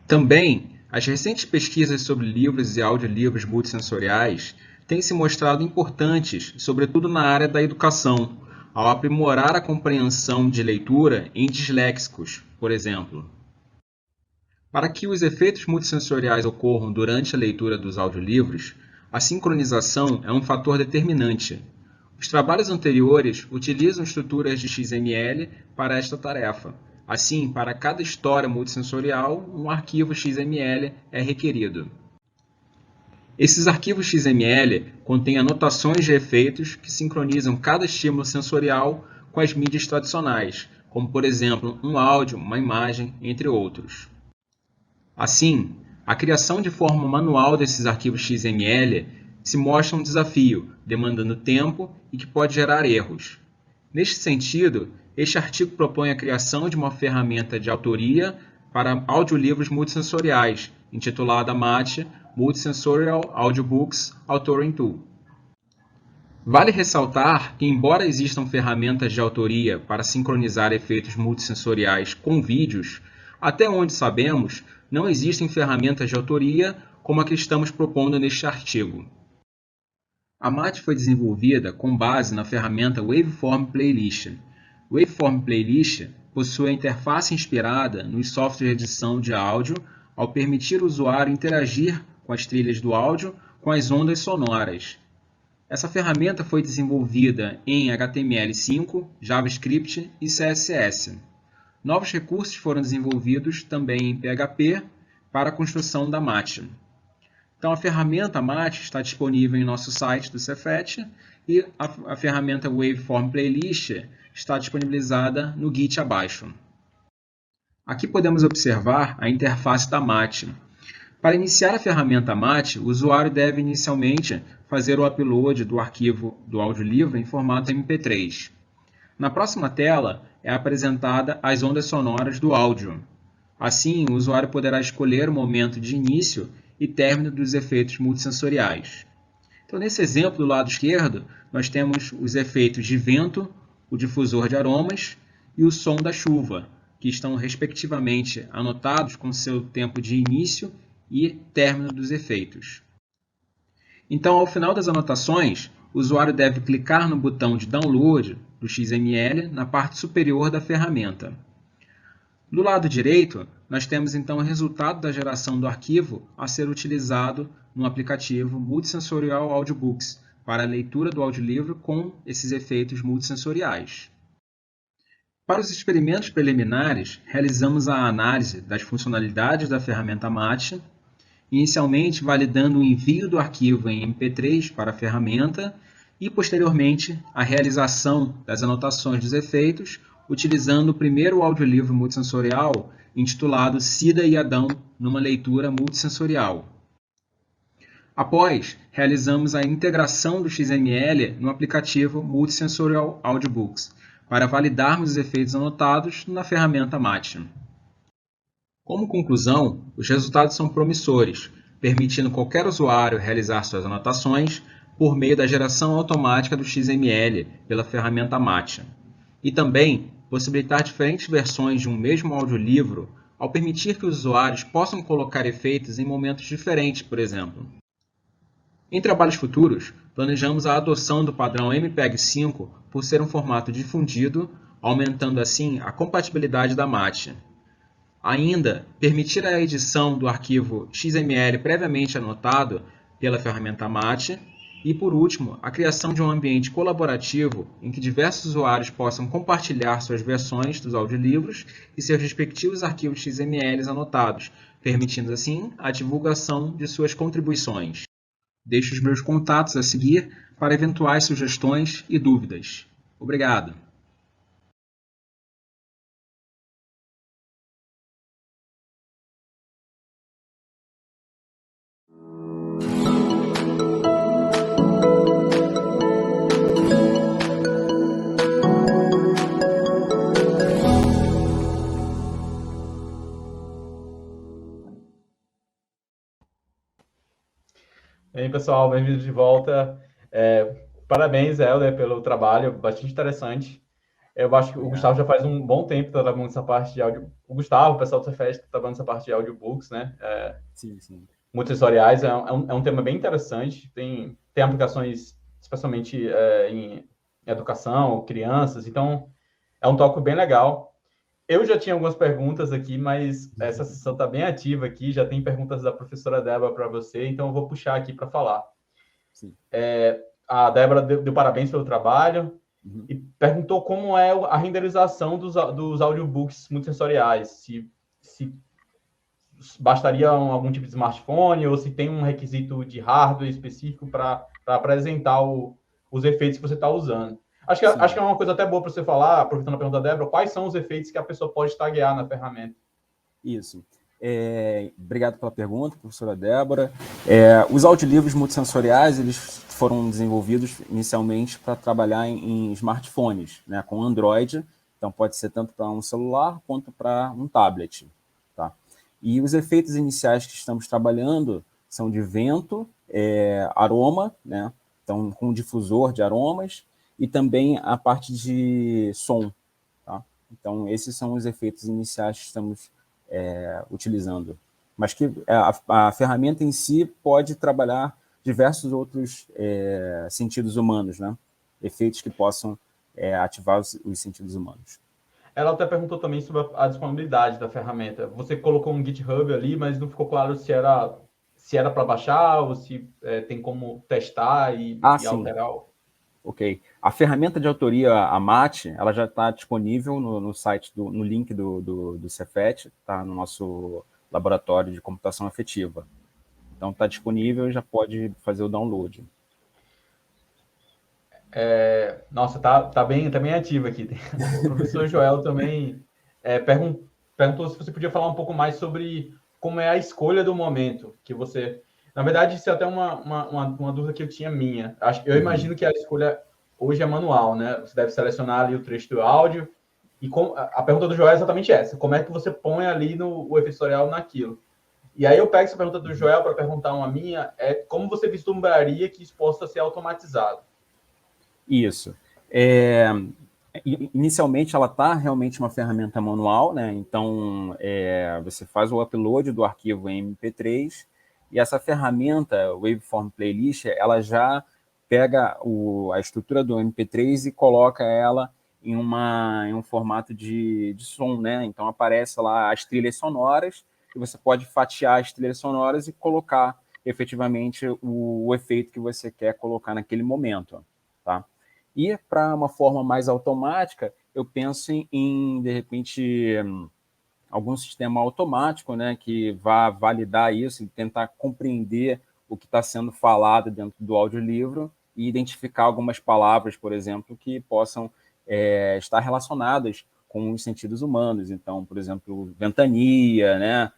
Também, as recentes pesquisas sobre livros e audiolivros multissensoriais têm se mostrado importantes, sobretudo na área da educação, ao aprimorar a compreensão de leitura em disléxicos, por exemplo. Para que os efeitos multissensoriais ocorram durante a leitura dos audiolivros, a sincronização é um fator determinante. Os trabalhos anteriores utilizam estruturas de XML para esta tarefa. Assim, para cada história multissensorial, um arquivo XML é requerido. Esses arquivos XML contêm anotações de efeitos que sincronizam cada estímulo sensorial com as mídias tradicionais, como, por exemplo, um áudio, uma imagem, entre outros. Assim, a criação de forma manual desses arquivos XML se mostra um desafio, demandando tempo e que pode gerar erros. Neste sentido, este artigo propõe a criação de uma ferramenta de autoria para audiolivros multissensoriais, intitulada MAT, Multisensorial Audiobooks Authoring Tool. Vale ressaltar que, embora existam ferramentas de autoria para sincronizar efeitos multissensoriais com vídeos, até onde sabemos, não existem ferramentas de autoria como a que estamos propondo neste artigo. A MAT foi desenvolvida com base na ferramenta Waveform Playlist. Waveform Playlist possui a interface inspirada nos softwares de edição de áudio ao permitir o usuário interagir com as trilhas do áudio com as ondas sonoras. Essa ferramenta foi desenvolvida em HTML5, JavaScript e CSS. Novos recursos foram desenvolvidos também em PHP para a construção da MAT. Então, a ferramenta MAT está disponível em nosso site do Cefet e a ferramenta Waveform Playlist está disponibilizada no Git abaixo. Aqui podemos observar a interface da MAT. Para iniciar a ferramenta MAT, o usuário deve inicialmente fazer o upload do arquivo do audiolivro em formato MP3. Na próxima tela é apresentada as ondas sonoras do áudio. Assim, o usuário poderá escolher o momento de início e término dos efeitos multissensoriais. Então, nesse exemplo do lado esquerdo, nós temos os efeitos de vento, o difusor de aromas e o som da chuva, que estão respectivamente anotados com seu tempo de início e término dos efeitos. Então, ao final das anotações, o usuário deve clicar no botão de download do XML na parte superior da ferramenta. Do lado direito, nós temos então o resultado da geração do arquivo a ser utilizado no aplicativo Multisensorial Audiobooks para a leitura do audiolivro com esses efeitos multissensoriais. Para os experimentos preliminares, realizamos a análise das funcionalidades da ferramenta MAT, inicialmente validando o envio do arquivo em MP3 para a ferramenta e, posteriormente, a realização das anotações dos efeitos, utilizando o primeiro audiolivro multissensorial intitulado Cida e Adão numa leitura multissensorial. Após, realizamos a integração do XML no aplicativo Multisensorial Audiobooks, para validarmos os efeitos anotados na ferramenta MAT. Como conclusão, os resultados são promissores, permitindo qualquer usuário realizar suas anotações por meio da geração automática do XML pela ferramenta MAT, e também possibilitar diferentes versões de um mesmo audiolivro ao permitir que os usuários possam colocar efeitos em momentos diferentes, por exemplo. Em trabalhos futuros, planejamos a adoção do padrão MPEG-5 por ser um formato difundido, aumentando assim a compatibilidade da MAT. Ainda, permitir a edição do arquivo XML previamente anotado pela ferramenta MAT e, por último, a criação de um ambiente colaborativo em que diversos usuários possam compartilhar suas versões dos audiolivros e seus respectivos arquivos XML anotados, permitindo assim a divulgação de suas contribuições. Deixo os meus contatos a seguir para eventuais sugestões e dúvidas. Obrigado. E aí, pessoal, bem-vindos de volta. Parabéns, Helder, pelo trabalho, bastante interessante. Eu acho que o Gustavo já faz um bom tempo que está trabalhando nessa parte de áudio. O Gustavo, o pessoal do Cefet, está trabalhando nessa parte de audiobooks, né? Sim, sim. Multissensoriais é um tema bem interessante. Tem aplicações, especialmente em educação, crianças. Então, é um tópico bem legal. Eu já tinha algumas perguntas aqui, mas essa sessão está bem ativa aqui. Já tem perguntas da professora Débora para você, então eu vou puxar aqui para falar. Sim. A Débora deu parabéns pelo trabalho e perguntou como é a renderização dos audiobooks multissensoriais. Se bastaria algum tipo de smartphone ou se tem um requisito de hardware específico para apresentar os efeitos que você está usando. Acho que é uma coisa até boa para você falar, aproveitando a pergunta da Débora, quais são os efeitos que a pessoa pode taguear na ferramenta? Isso. Obrigado pela pergunta, professora Débora. Os audiolivros multissensoriais, eles foram desenvolvidos inicialmente para trabalhar em smartphones, né, com Android, então pode ser tanto para um celular quanto para um tablet. Tá? E os efeitos iniciais que estamos trabalhando são de vento, aroma, né, então com difusor de aromas, e também a parte de som. Tá? Então, esses são os efeitos iniciais que estamos utilizando. Mas que a ferramenta em si pode trabalhar diversos outros sentidos humanos, né? Efeitos que possam ativar os sentidos humanos. Ela até perguntou também sobre a disponibilidade da ferramenta. Você colocou um GitHub ali, mas não ficou claro se era para baixar ou se tem como testar e alterar. Ok. A ferramenta de autoria, a MAT, ela já está disponível no site, no link do Cefet, está no nosso laboratório de computação afetiva. Então está disponível e já pode fazer o download. Nossa, tá bem ativo aqui. O professor Joel também perguntou se você podia falar um pouco mais sobre como é a escolha do momento que você... Na verdade, isso é até uma dúvida que eu tinha minha. Eu imagino que a escolha hoje é manual, né? Você deve selecionar ali o trecho do áudio. E a pergunta do Joel é exatamente essa. Como é que você põe ali o efeito sensorial naquilo? E aí eu pego essa pergunta do Joel para perguntar uma minha. Como você vislumbraria que isso possa ser automatizado? Isso. Inicialmente, ela está realmente uma ferramenta manual, né? Então, você faz o upload do arquivo em MP3 e essa ferramenta, Waveform Playlist, ela já pega a estrutura do MP3 e coloca ela em um formato de som, né? Então, aparece lá as trilhas sonoras e você pode fatiar as trilhas sonoras e colocar efetivamente o efeito que você quer colocar naquele momento, tá? E para uma forma mais automática, eu penso de repente, algum sistema automático, né, que vá validar isso e tentar compreender o que está sendo falado dentro do audiolivro e identificar algumas palavras, por exemplo, que possam estar relacionadas com os sentidos humanos. Então, por exemplo, ventania, né,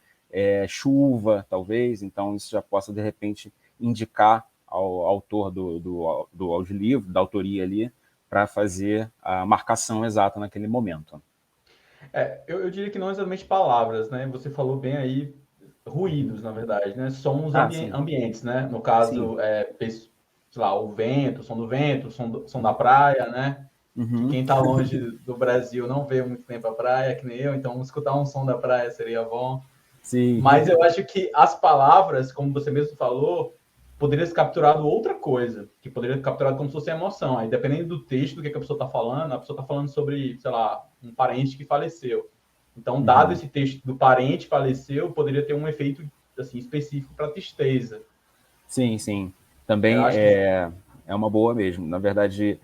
chuva, talvez. Então, isso já possa, de repente, indicar ao autor do audiolivro, da autoria ali, para fazer a marcação exata naquele momento. Eu diria que não exatamente palavras, né? Você falou bem aí, ruídos, na verdade, né? Sons ambientes, né? No caso, sei lá, o vento, o som do vento, o som da praia, né? Que quem está longe do Brasil não vê muito tempo a praia, que nem eu, então escutar um som da praia seria bom. Sim. Mas eu acho que as palavras, como você mesmo falou, poderia ser capturado outra coisa, que poderia ser capturado como se fosse emoção. Aí, dependendo do texto, do que a pessoa está falando, a pessoa está falando sobre, sei lá, um parente que faleceu. Então, dado esse texto do parente faleceu, poderia ter um efeito assim, específico para tristeza. Sim, sim. Também é uma boa mesmo. Na verdade,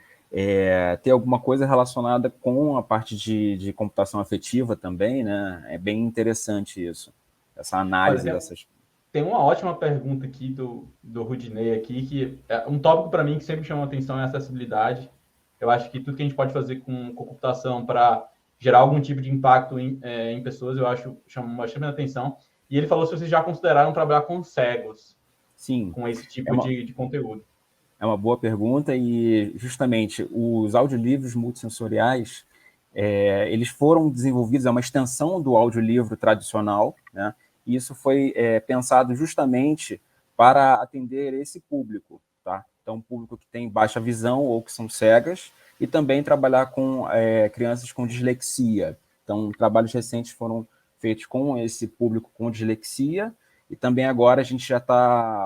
ter alguma coisa relacionada com a parte de computação afetiva também, né? É bem interessante isso. Essa análise dessas... Tem uma ótima pergunta aqui do Rudinei aqui, que é um tópico para mim que sempre chama atenção é a acessibilidade. Eu acho que tudo que a gente pode fazer com computação para gerar algum tipo de impacto em pessoas, eu acho chama bastante atenção. E ele falou se vocês já consideraram trabalhar com cegos. Sim. Com esse tipo de conteúdo. É uma boa pergunta e justamente os audiolivros multissensoriais, eles foram desenvolvidos, é uma extensão do audiolivro tradicional, né? E isso foi pensado justamente para atender esse público, tá? Então, público que tem baixa visão ou que são cegas, e também trabalhar com crianças com dislexia. Então, trabalhos recentes foram feitos com esse público com dislexia, e também agora a gente já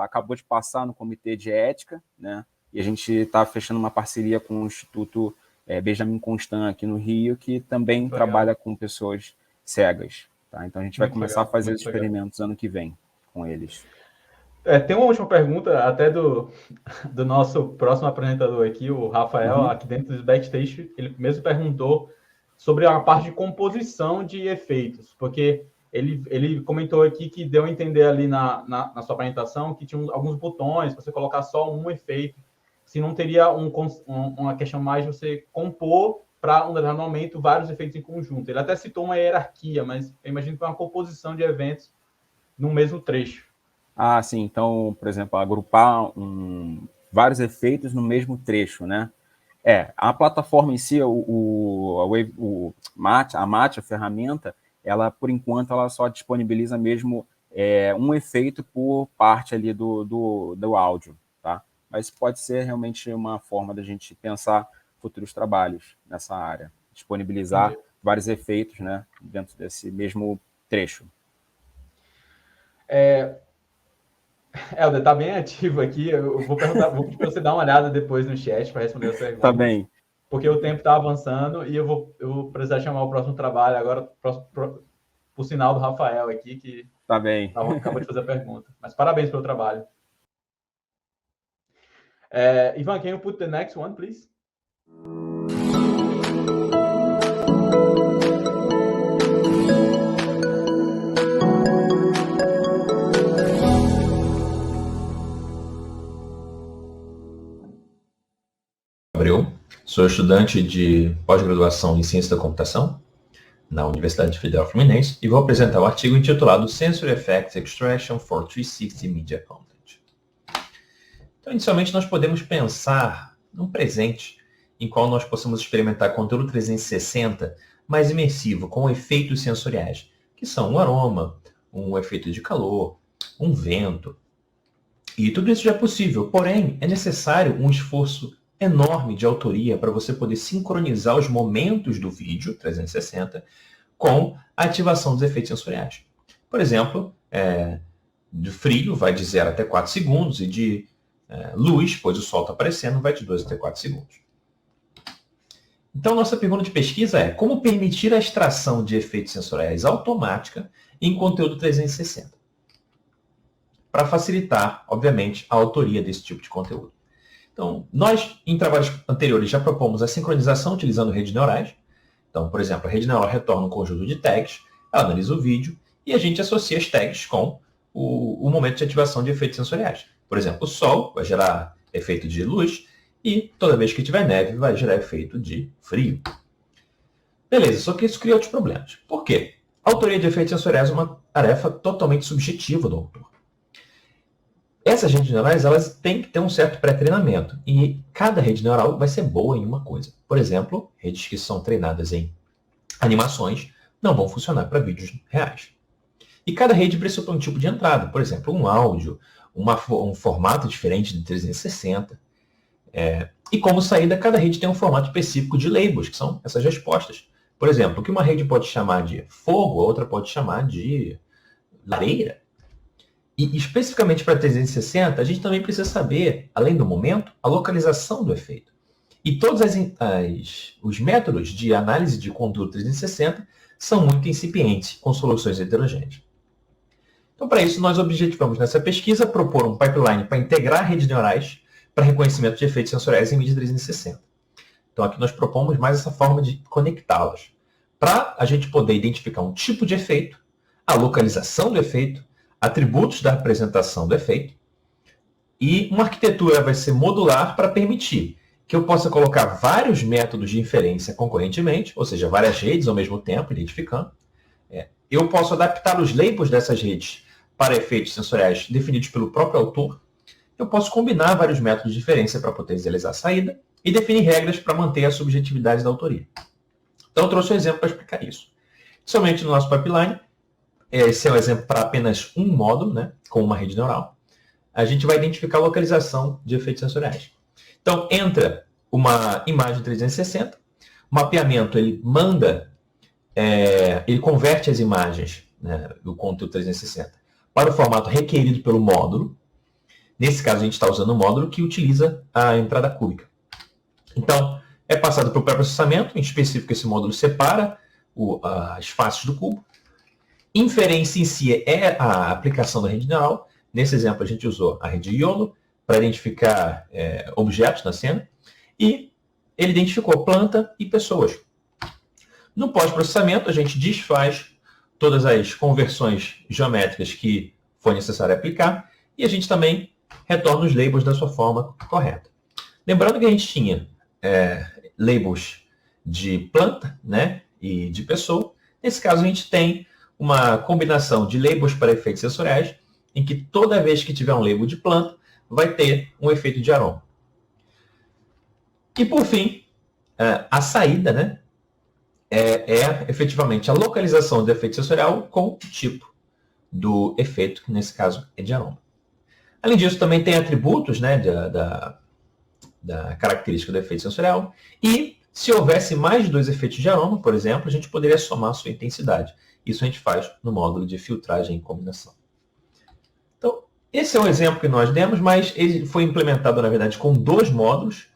acabou de passar no Comitê de Ética, né? E a gente está fechando uma parceria com o Instituto Benjamin Constant aqui no Rio, que também trabalha com pessoas cegas. Tá? Então, a gente vai começar a fazer os experimentos ano que vem com eles. Tem uma última pergunta, até do nosso próximo apresentador aqui, o Rafael, aqui dentro do Backstage. Ele mesmo perguntou sobre a parte de composição de efeitos, porque ele comentou aqui que deu a entender ali na sua apresentação que tinha alguns botões para você colocar só um efeito, se não teria uma questão mais de você compor para um determinado momento vários efeitos em conjunto. Ele até citou uma hierarquia, mas eu imagino que é uma composição de eventos no mesmo trecho. Ah, sim. Então, por exemplo, agrupar vários efeitos no mesmo trecho, né? A plataforma em si, a Mate, a ferramenta, ela, por enquanto, ela só disponibiliza mesmo um efeito por parte ali do áudio, tá? Mas pode ser realmente uma forma da gente pensar futuros trabalhos nessa área, disponibilizar vários efeitos, né, dentro desse mesmo trecho. Helder, tá bem ativo aqui. Eu vou pedir para você dar uma olhada depois no chat para responder as perguntas. Tá bem. Porque o tempo está avançando e eu vou precisar chamar o próximo trabalho agora, por sinal do Rafael aqui, que tá bem. Acabou de fazer a pergunta. Mas parabéns pelo trabalho. Ivan, can you put the next one, please? Abreu. Sou estudante de pós-graduação em Ciência da Computação na Universidade Federal Fluminense e vou apresentar um artigo intitulado Sensory Effects Extraction for 360 Media Content. Então, inicialmente, nós podemos pensar num presente em qual nós possamos experimentar conteúdo 360 mais imersivo, com efeitos sensoriais, que são um aroma, um efeito de calor, um vento. E tudo isso já é possível, porém, é necessário um esforço enorme de autoria para você poder sincronizar os momentos do vídeo 360 com a ativação dos efeitos sensoriais. Por exemplo, de frio vai de 0 até 4 segundos e de luz, pois o sol está aparecendo, vai de 2 até 4 segundos. Então, nossa pergunta de pesquisa é como permitir a extração de efeitos sensoriais automática em conteúdo 360? Para facilitar, obviamente, a autoria desse tipo de conteúdo. Então, nós, em trabalhos anteriores, já propomos a sincronização utilizando redes neurais. Então, por exemplo, a rede neural retorna um conjunto de tags, ela analisa o vídeo e a gente associa as tags com o momento de ativação de efeitos sensoriais. Por exemplo, o sol vai gerar efeito de luz e toda vez que tiver neve vai gerar efeito de frio. Beleza, só que isso cria outros problemas. Por quê? A autoria de efeitos sensoriais é uma tarefa totalmente subjetiva do autor. Essas redes neurais elas têm que ter um certo pré-treinamento e cada rede neural vai ser boa em uma coisa. Por exemplo, redes que são treinadas em animações não vão funcionar para vídeos reais. E cada rede precisa ter um tipo de entrada, por exemplo, um áudio, um formato diferente de 360. E como saída, cada rede tem um formato específico de labels, que são essas respostas. Por exemplo, o que uma rede pode chamar de fogo, a outra pode chamar de lareira. E especificamente para 360, a gente também precisa saber, além do momento, a localização do efeito. E todos os métodos de análise de conteúdo 360 são muito incipientes, com soluções heterogêneas. Então, para isso, nós objetivamos nessa pesquisa propor um pipeline para integrar redes neurais para reconhecimento de efeitos sensoriais em mídia 360. Então, aqui nós propomos mais essa forma de conectá-las, para a gente poder identificar um tipo de efeito, a localização do efeito, atributos da representação do efeito, e uma arquitetura vai ser modular para permitir que eu possa colocar vários métodos de inferência concorrentemente, ou seja, várias redes ao mesmo tempo, identificando. Eu posso adaptar os labels dessas redes para efeitos sensoriais definidos pelo próprio autor. Eu posso combinar vários métodos de inferência para potencializar a saída e definir regras para manter a subjetividade da autoria. Então, eu trouxe um exemplo para explicar isso. Somente no nosso pipeline, esse é um exemplo para apenas um módulo, né, com uma rede neural. A gente vai identificar a localização de efeitos sensoriais. Então, entra uma imagem 360, o mapeamento ele ele converte as imagens, né, do conteúdo 360 para o formato requerido pelo módulo. Nesse caso, a gente está usando um módulo que utiliza a entrada cúbica. Então, é passado para o pré-processamento, em específico esse módulo separa as faces do cubo. Inferência em si é a aplicação da rede neural. Nesse exemplo, a gente usou a rede YOLO para identificar objetos na cena. E ele identificou planta e pessoas. No pós-processamento, a gente desfaz todas as conversões geométricas que foi necessário aplicar. E a gente também retorna os labels da sua forma correta. Lembrando que a gente tinha labels de planta, né, e de pessoa. Nesse caso, a gente tem uma combinação de labels para efeitos sensoriais, em que toda vez que tiver um label de planta, vai ter um efeito de aroma. E por fim, a saída, né, é efetivamente a localização do efeito sensorial com o tipo do efeito, que nesse caso é de aroma. Além disso, também tem atributos, né, da característica do efeito sensorial. E se houvesse mais de 2 efeitos de aroma, por exemplo, a gente poderia somar a sua intensidade. Isso a gente faz no módulo de filtragem e combinação. Então, esse é um exemplo que nós demos, mas ele foi implementado, na verdade, com 2 módulos.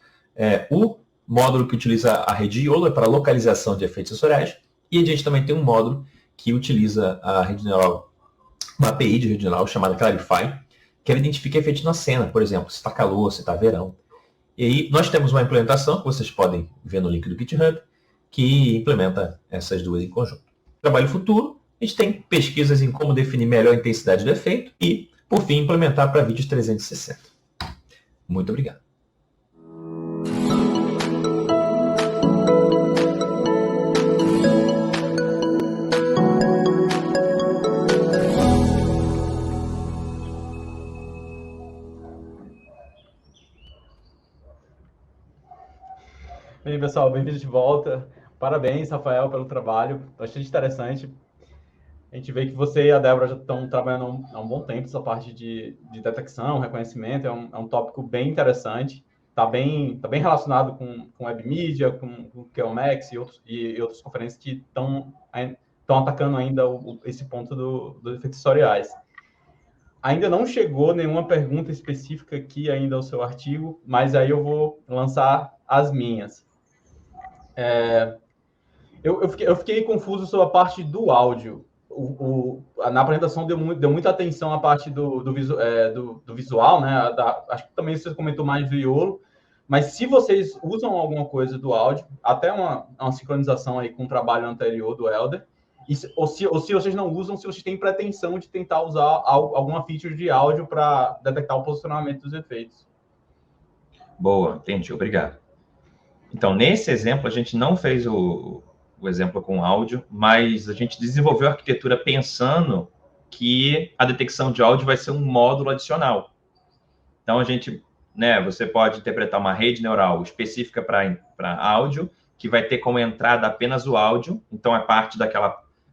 O módulo que utiliza a rede YOLO é para localização de efeitos sensoriais. E a gente também tem um módulo que utiliza a rede neural, uma API de rede neural chamada Clarify, que ela identifica efeitos na cena, por exemplo, se está calor, se está verão. E aí nós temos uma implementação, que vocês podem ver no link do GitHub, que implementa essas duas em conjunto. Trabalho futuro, a gente tem pesquisas em como definir melhor a intensidade do efeito e, por fim, implementar para vídeos 360. Muito obrigado. pessoal, bem-vindos de volta. Parabéns, Rafael, pelo trabalho, bastante interessante. A gente vê que você e a Débora já estão trabalhando há um bom tempo essa parte de detecção, reconhecimento, é um tópico bem interessante, está bem relacionado com web media, com QMX e outras conferências que estão atacando ainda esse ponto dos efeitos sensoriais. Ainda não chegou nenhuma pergunta específica aqui ainda ao seu artigo, mas aí eu vou lançar as minhas. Eu fiquei confuso sobre a parte do áudio. Na apresentação deu muita atenção à parte do visual, né? Acho que também você comentou mais do Iolo, mas se vocês usam alguma coisa do áudio, até uma sincronização aí com o trabalho anterior do Helder, ou se vocês não usam, se vocês têm pretensão de tentar usar alguma feature de áudio para detectar o posicionamento dos efeitos. Boa, entendi, obrigado. Então, nesse exemplo, a gente não fez o exemplo com áudio, mas a gente desenvolveu a arquitetura pensando que a detecção de áudio vai ser um módulo adicional. Então, a gente, né, você pode interpretar uma rede neural específica para áudio, que vai ter como entrada apenas o áudio, então é parte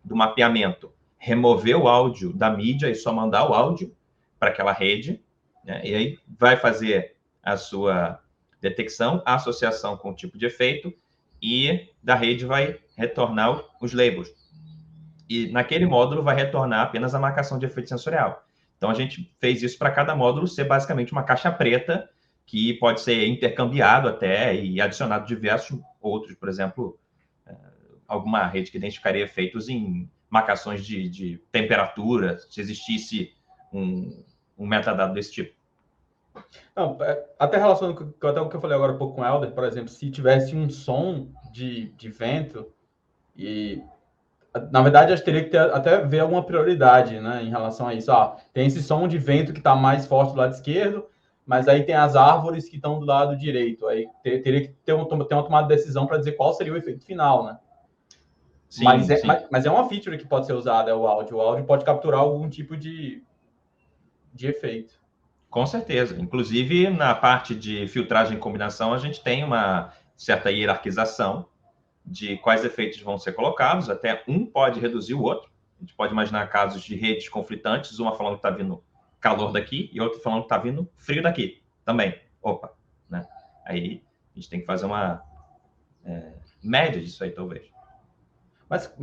do mapeamento. Remover o áudio da mídia e só mandar o áudio para aquela rede, né, e aí vai fazer a sua detecção, a associação com o tipo de efeito, e da rede vai retornar os labels. E naquele módulo vai retornar apenas a marcação de efeito sensorial. Então, a gente fez isso para cada módulo ser basicamente uma caixa preta, que pode ser intercambiado até e adicionado diversos outros, por exemplo, alguma rede que identificaria efeitos em marcações de temperatura, se existisse um metadado desse tipo. Não, até relacionando com o que eu falei agora um pouco com o Helder, por exemplo, se tivesse um som de vento, e na verdade acho que teria que até ver alguma prioridade, né, em relação a isso. Tem esse som de vento que está mais forte do lado esquerdo, mas aí tem as árvores que estão do lado direito. Aí teria que ter uma tomada de decisão para dizer qual seria o efeito final, né? Sim, mas é uma feature que pode ser usada, o áudio. O áudio pode capturar algum tipo de efeito. Com certeza. Inclusive, na parte de filtragem e combinação, a gente tem uma certa hierarquização de quais efeitos vão ser colocados. Até um pode reduzir o outro. A gente pode imaginar casos de redes conflitantes, uma falando que está vindo calor daqui e outra falando que está vindo frio daqui também. Opa, né? Aí a gente tem que fazer uma média disso aí, talvez. Mas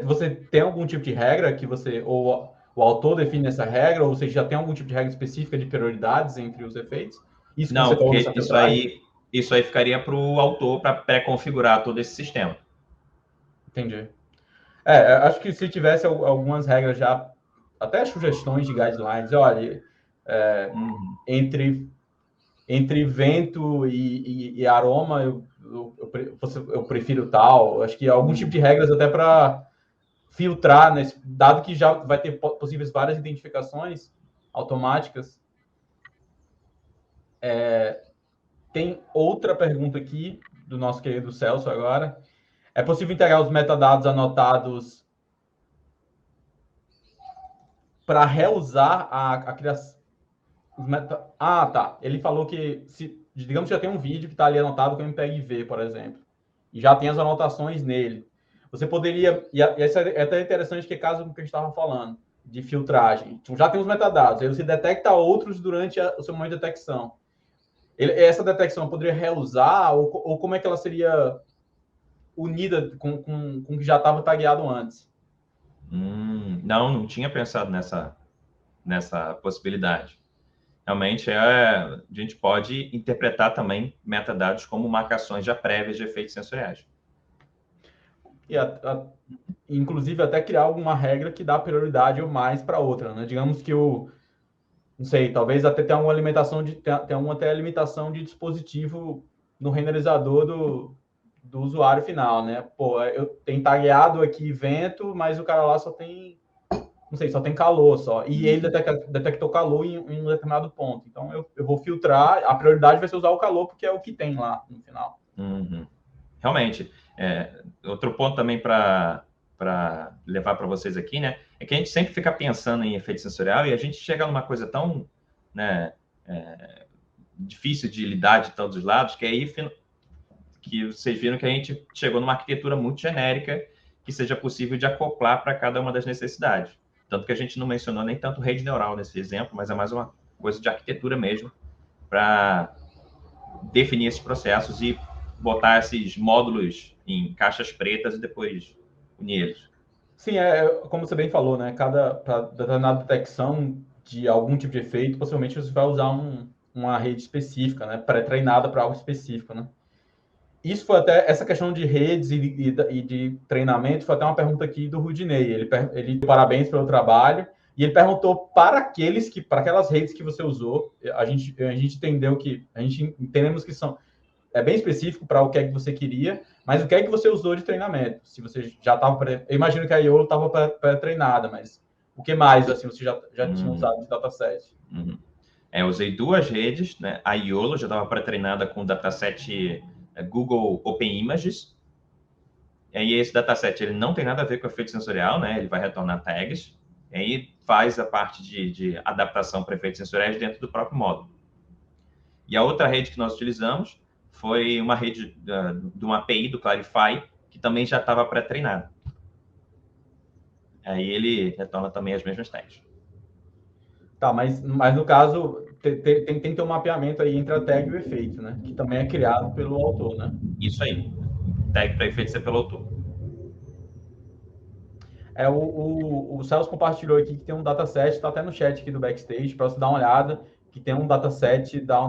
você tem algum tipo de regra que você... ou o autor define essa regra, ou você já tem algum tipo de regra específica de prioridades entre os efeitos? Não, porque isso aí ficaria para o autor para pré-configurar todo esse sistema. Entendi. Acho que se tivesse algumas regras já, até sugestões de guidelines, olha, entre vento e aroma, eu prefiro tal. Acho que algum tipo de regras até para filtrar, né, dado que já vai ter possíveis várias identificações automáticas. Tem outra pergunta aqui do nosso querido Celso agora. É possível integrar os metadados anotados para reusar a criação? Tá. Ele falou que, digamos que já tem um vídeo que está ali anotado com MPEG-V, por exemplo, e já tem as anotações nele. Você poderia... E essa é até interessante, que é caso do que a gente estava falando, de filtragem. Então, já tem os metadados, aí você detecta outros durante o seu momento de detecção. Essa detecção poderia reusar, ou como é que ela seria unida com o que já estava tagueado antes? Não tinha pensado nessa possibilidade. Realmente, a gente pode interpretar também metadados como marcações já prévias de efeitos sensoriais. E inclusive até criar alguma regra que dá prioridade ou mais para outra, né? Digamos que não sei, talvez até tenha alguma limitação limitação de dispositivo no renderizador do usuário final, né? Eu tenho tagueado aqui vento, mas o cara lá só tem, não sei, só tem calor só. E ele detectou calor em um determinado ponto. Então eu vou filtrar, a prioridade vai ser usar o calor, porque é o que tem lá no final. Realmente. Outro ponto também para levar para vocês aqui, né, é que a gente sempre fica pensando em efeito sensorial e a gente chega numa coisa tão, né, difícil de lidar de todos os lados, que aí que vocês viram que a gente chegou numa arquitetura muito genérica que seja possível de acoplar para cada uma das necessidades. Tanto que a gente não mencionou nem tanto rede neural nesse exemplo, mas é mais uma coisa de arquitetura mesmo, para definir esses processos e botar esses módulos em caixas pretas e depois unir eles. Sim, como você bem falou, né? Para determinada detecção de algum tipo de efeito, possivelmente você vai usar uma rede específica, né? Pré-treinada para algo específico, né? Isso foi até, essa questão de redes e de treinamento, foi até uma pergunta aqui do Rudinei. Ele deu parabéns pelo trabalho, e ele perguntou para aquelas redes que você usou, a gente entendemos que é bem específico para o que é que você queria, mas o que é que você usou de treinamento? Se você já estava... Eu imagino que a IOLO estava pré-treinada, mas o que mais assim, você já tinha usado de dataset? Eu usei 2 redes, né? A IOLO já estava pré-treinada com o dataset Google Open Images. E aí esse dataset ele não tem nada a ver com efeito sensorial, né? Ele vai retornar tags. E aí faz a parte de adaptação para efeitos sensoriais dentro do próprio módulo. E a outra rede que nós utilizamos foi uma rede de uma API do Clarifai, que também já estava pré-treinada. Aí ele retorna também as mesmas tags. Tá, mas no caso, tem que ter um mapeamento aí entre a tag e o efeito, né? Que também é criado pelo autor, né? Isso aí. Tag para efeito ser pelo autor. O Celso compartilhou aqui que tem um dataset, está até no chat aqui do Backstage, para você dar uma olhada, que tem um dataset da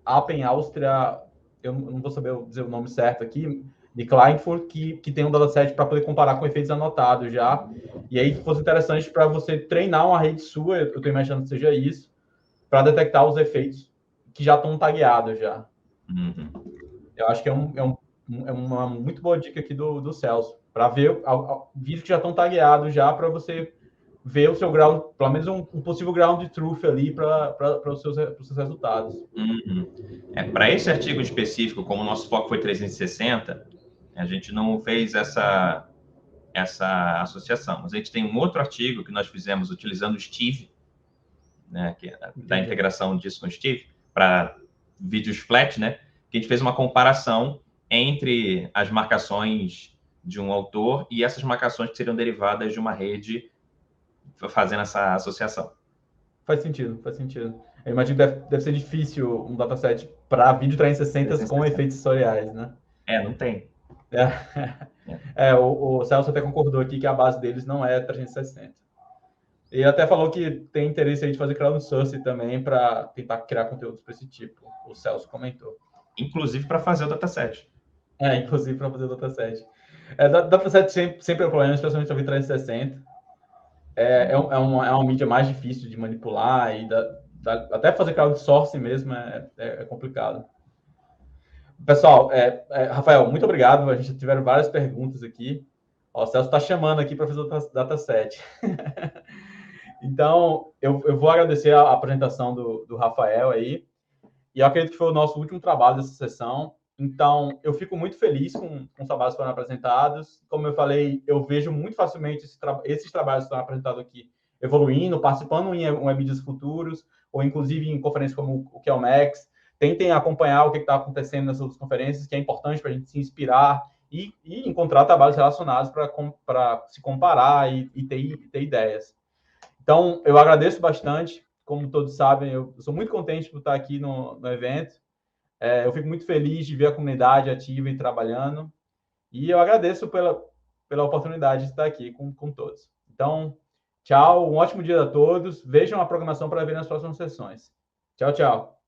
Apen Áustria, eu não vou saber dizer o nome certo aqui, de Kleinfurt, que tem um dataset para poder comparar com efeitos anotados já. E aí fosse interessante para você treinar uma rede sua, eu estou imaginando que seja isso, para detectar os efeitos que já estão tagueados já. Eu acho que é uma muito boa dica aqui do Celso, para ver vídeos que já estão tagueados já, para você ver o seu grau, pelo menos um possível grau de truth ali para os seus resultados. Para esse artigo específico, como o nosso foco foi 360, a gente não fez essa associação. Mas a gente tem um outro artigo que nós fizemos utilizando o Steve, né, que é da integração disso com o Steve, para vídeos flat, né, que a gente fez uma comparação entre as marcações de um autor e essas marcações que seriam derivadas de uma rede fazendo essa associação. Faz sentido. Eu imagino que deve ser difícil um dataset para vídeo 360 com efeitos sensoriais, né? Não tem. O Celso até concordou aqui que a base deles não é 360. Ele até falou que tem interesse aí de fazer crowdsourcing também para tentar criar conteúdos para esse tipo. O Celso comentou. Inclusive para fazer o dataset. Inclusive para fazer o dataset. Dataset sempre é um problema, especialmente para vídeo 360. É uma mídia mais difícil de manipular e até fazer crowdsourcing mesmo é complicado. Pessoal, Rafael, muito obrigado. A gente tiveram várias perguntas aqui. O Celso está chamando aqui para fazer o dataset. Então, eu vou agradecer a apresentação do Rafael aí. E eu acredito que foi o nosso último trabalho dessa sessão. Então, eu fico muito feliz com os trabalhos que foram apresentados. Como eu falei, eu vejo muito facilmente esses trabalhos que estão apresentados aqui evoluindo, participando em webinários futuros, ou inclusive em conferências como o QLMax. Tentem acompanhar o que está acontecendo nas outras conferências, que é importante para a gente se inspirar e encontrar trabalhos relacionados para se comparar e ter ideias. Então, eu agradeço bastante. Como todos sabem, eu sou muito contente por estar aqui no evento. Eu fico muito feliz de ver a comunidade ativa e trabalhando. E eu agradeço pela oportunidade de estar aqui com todos. Então, tchau, um ótimo dia a todos. Vejam a programação para ver nas próximas sessões. Tchau, tchau.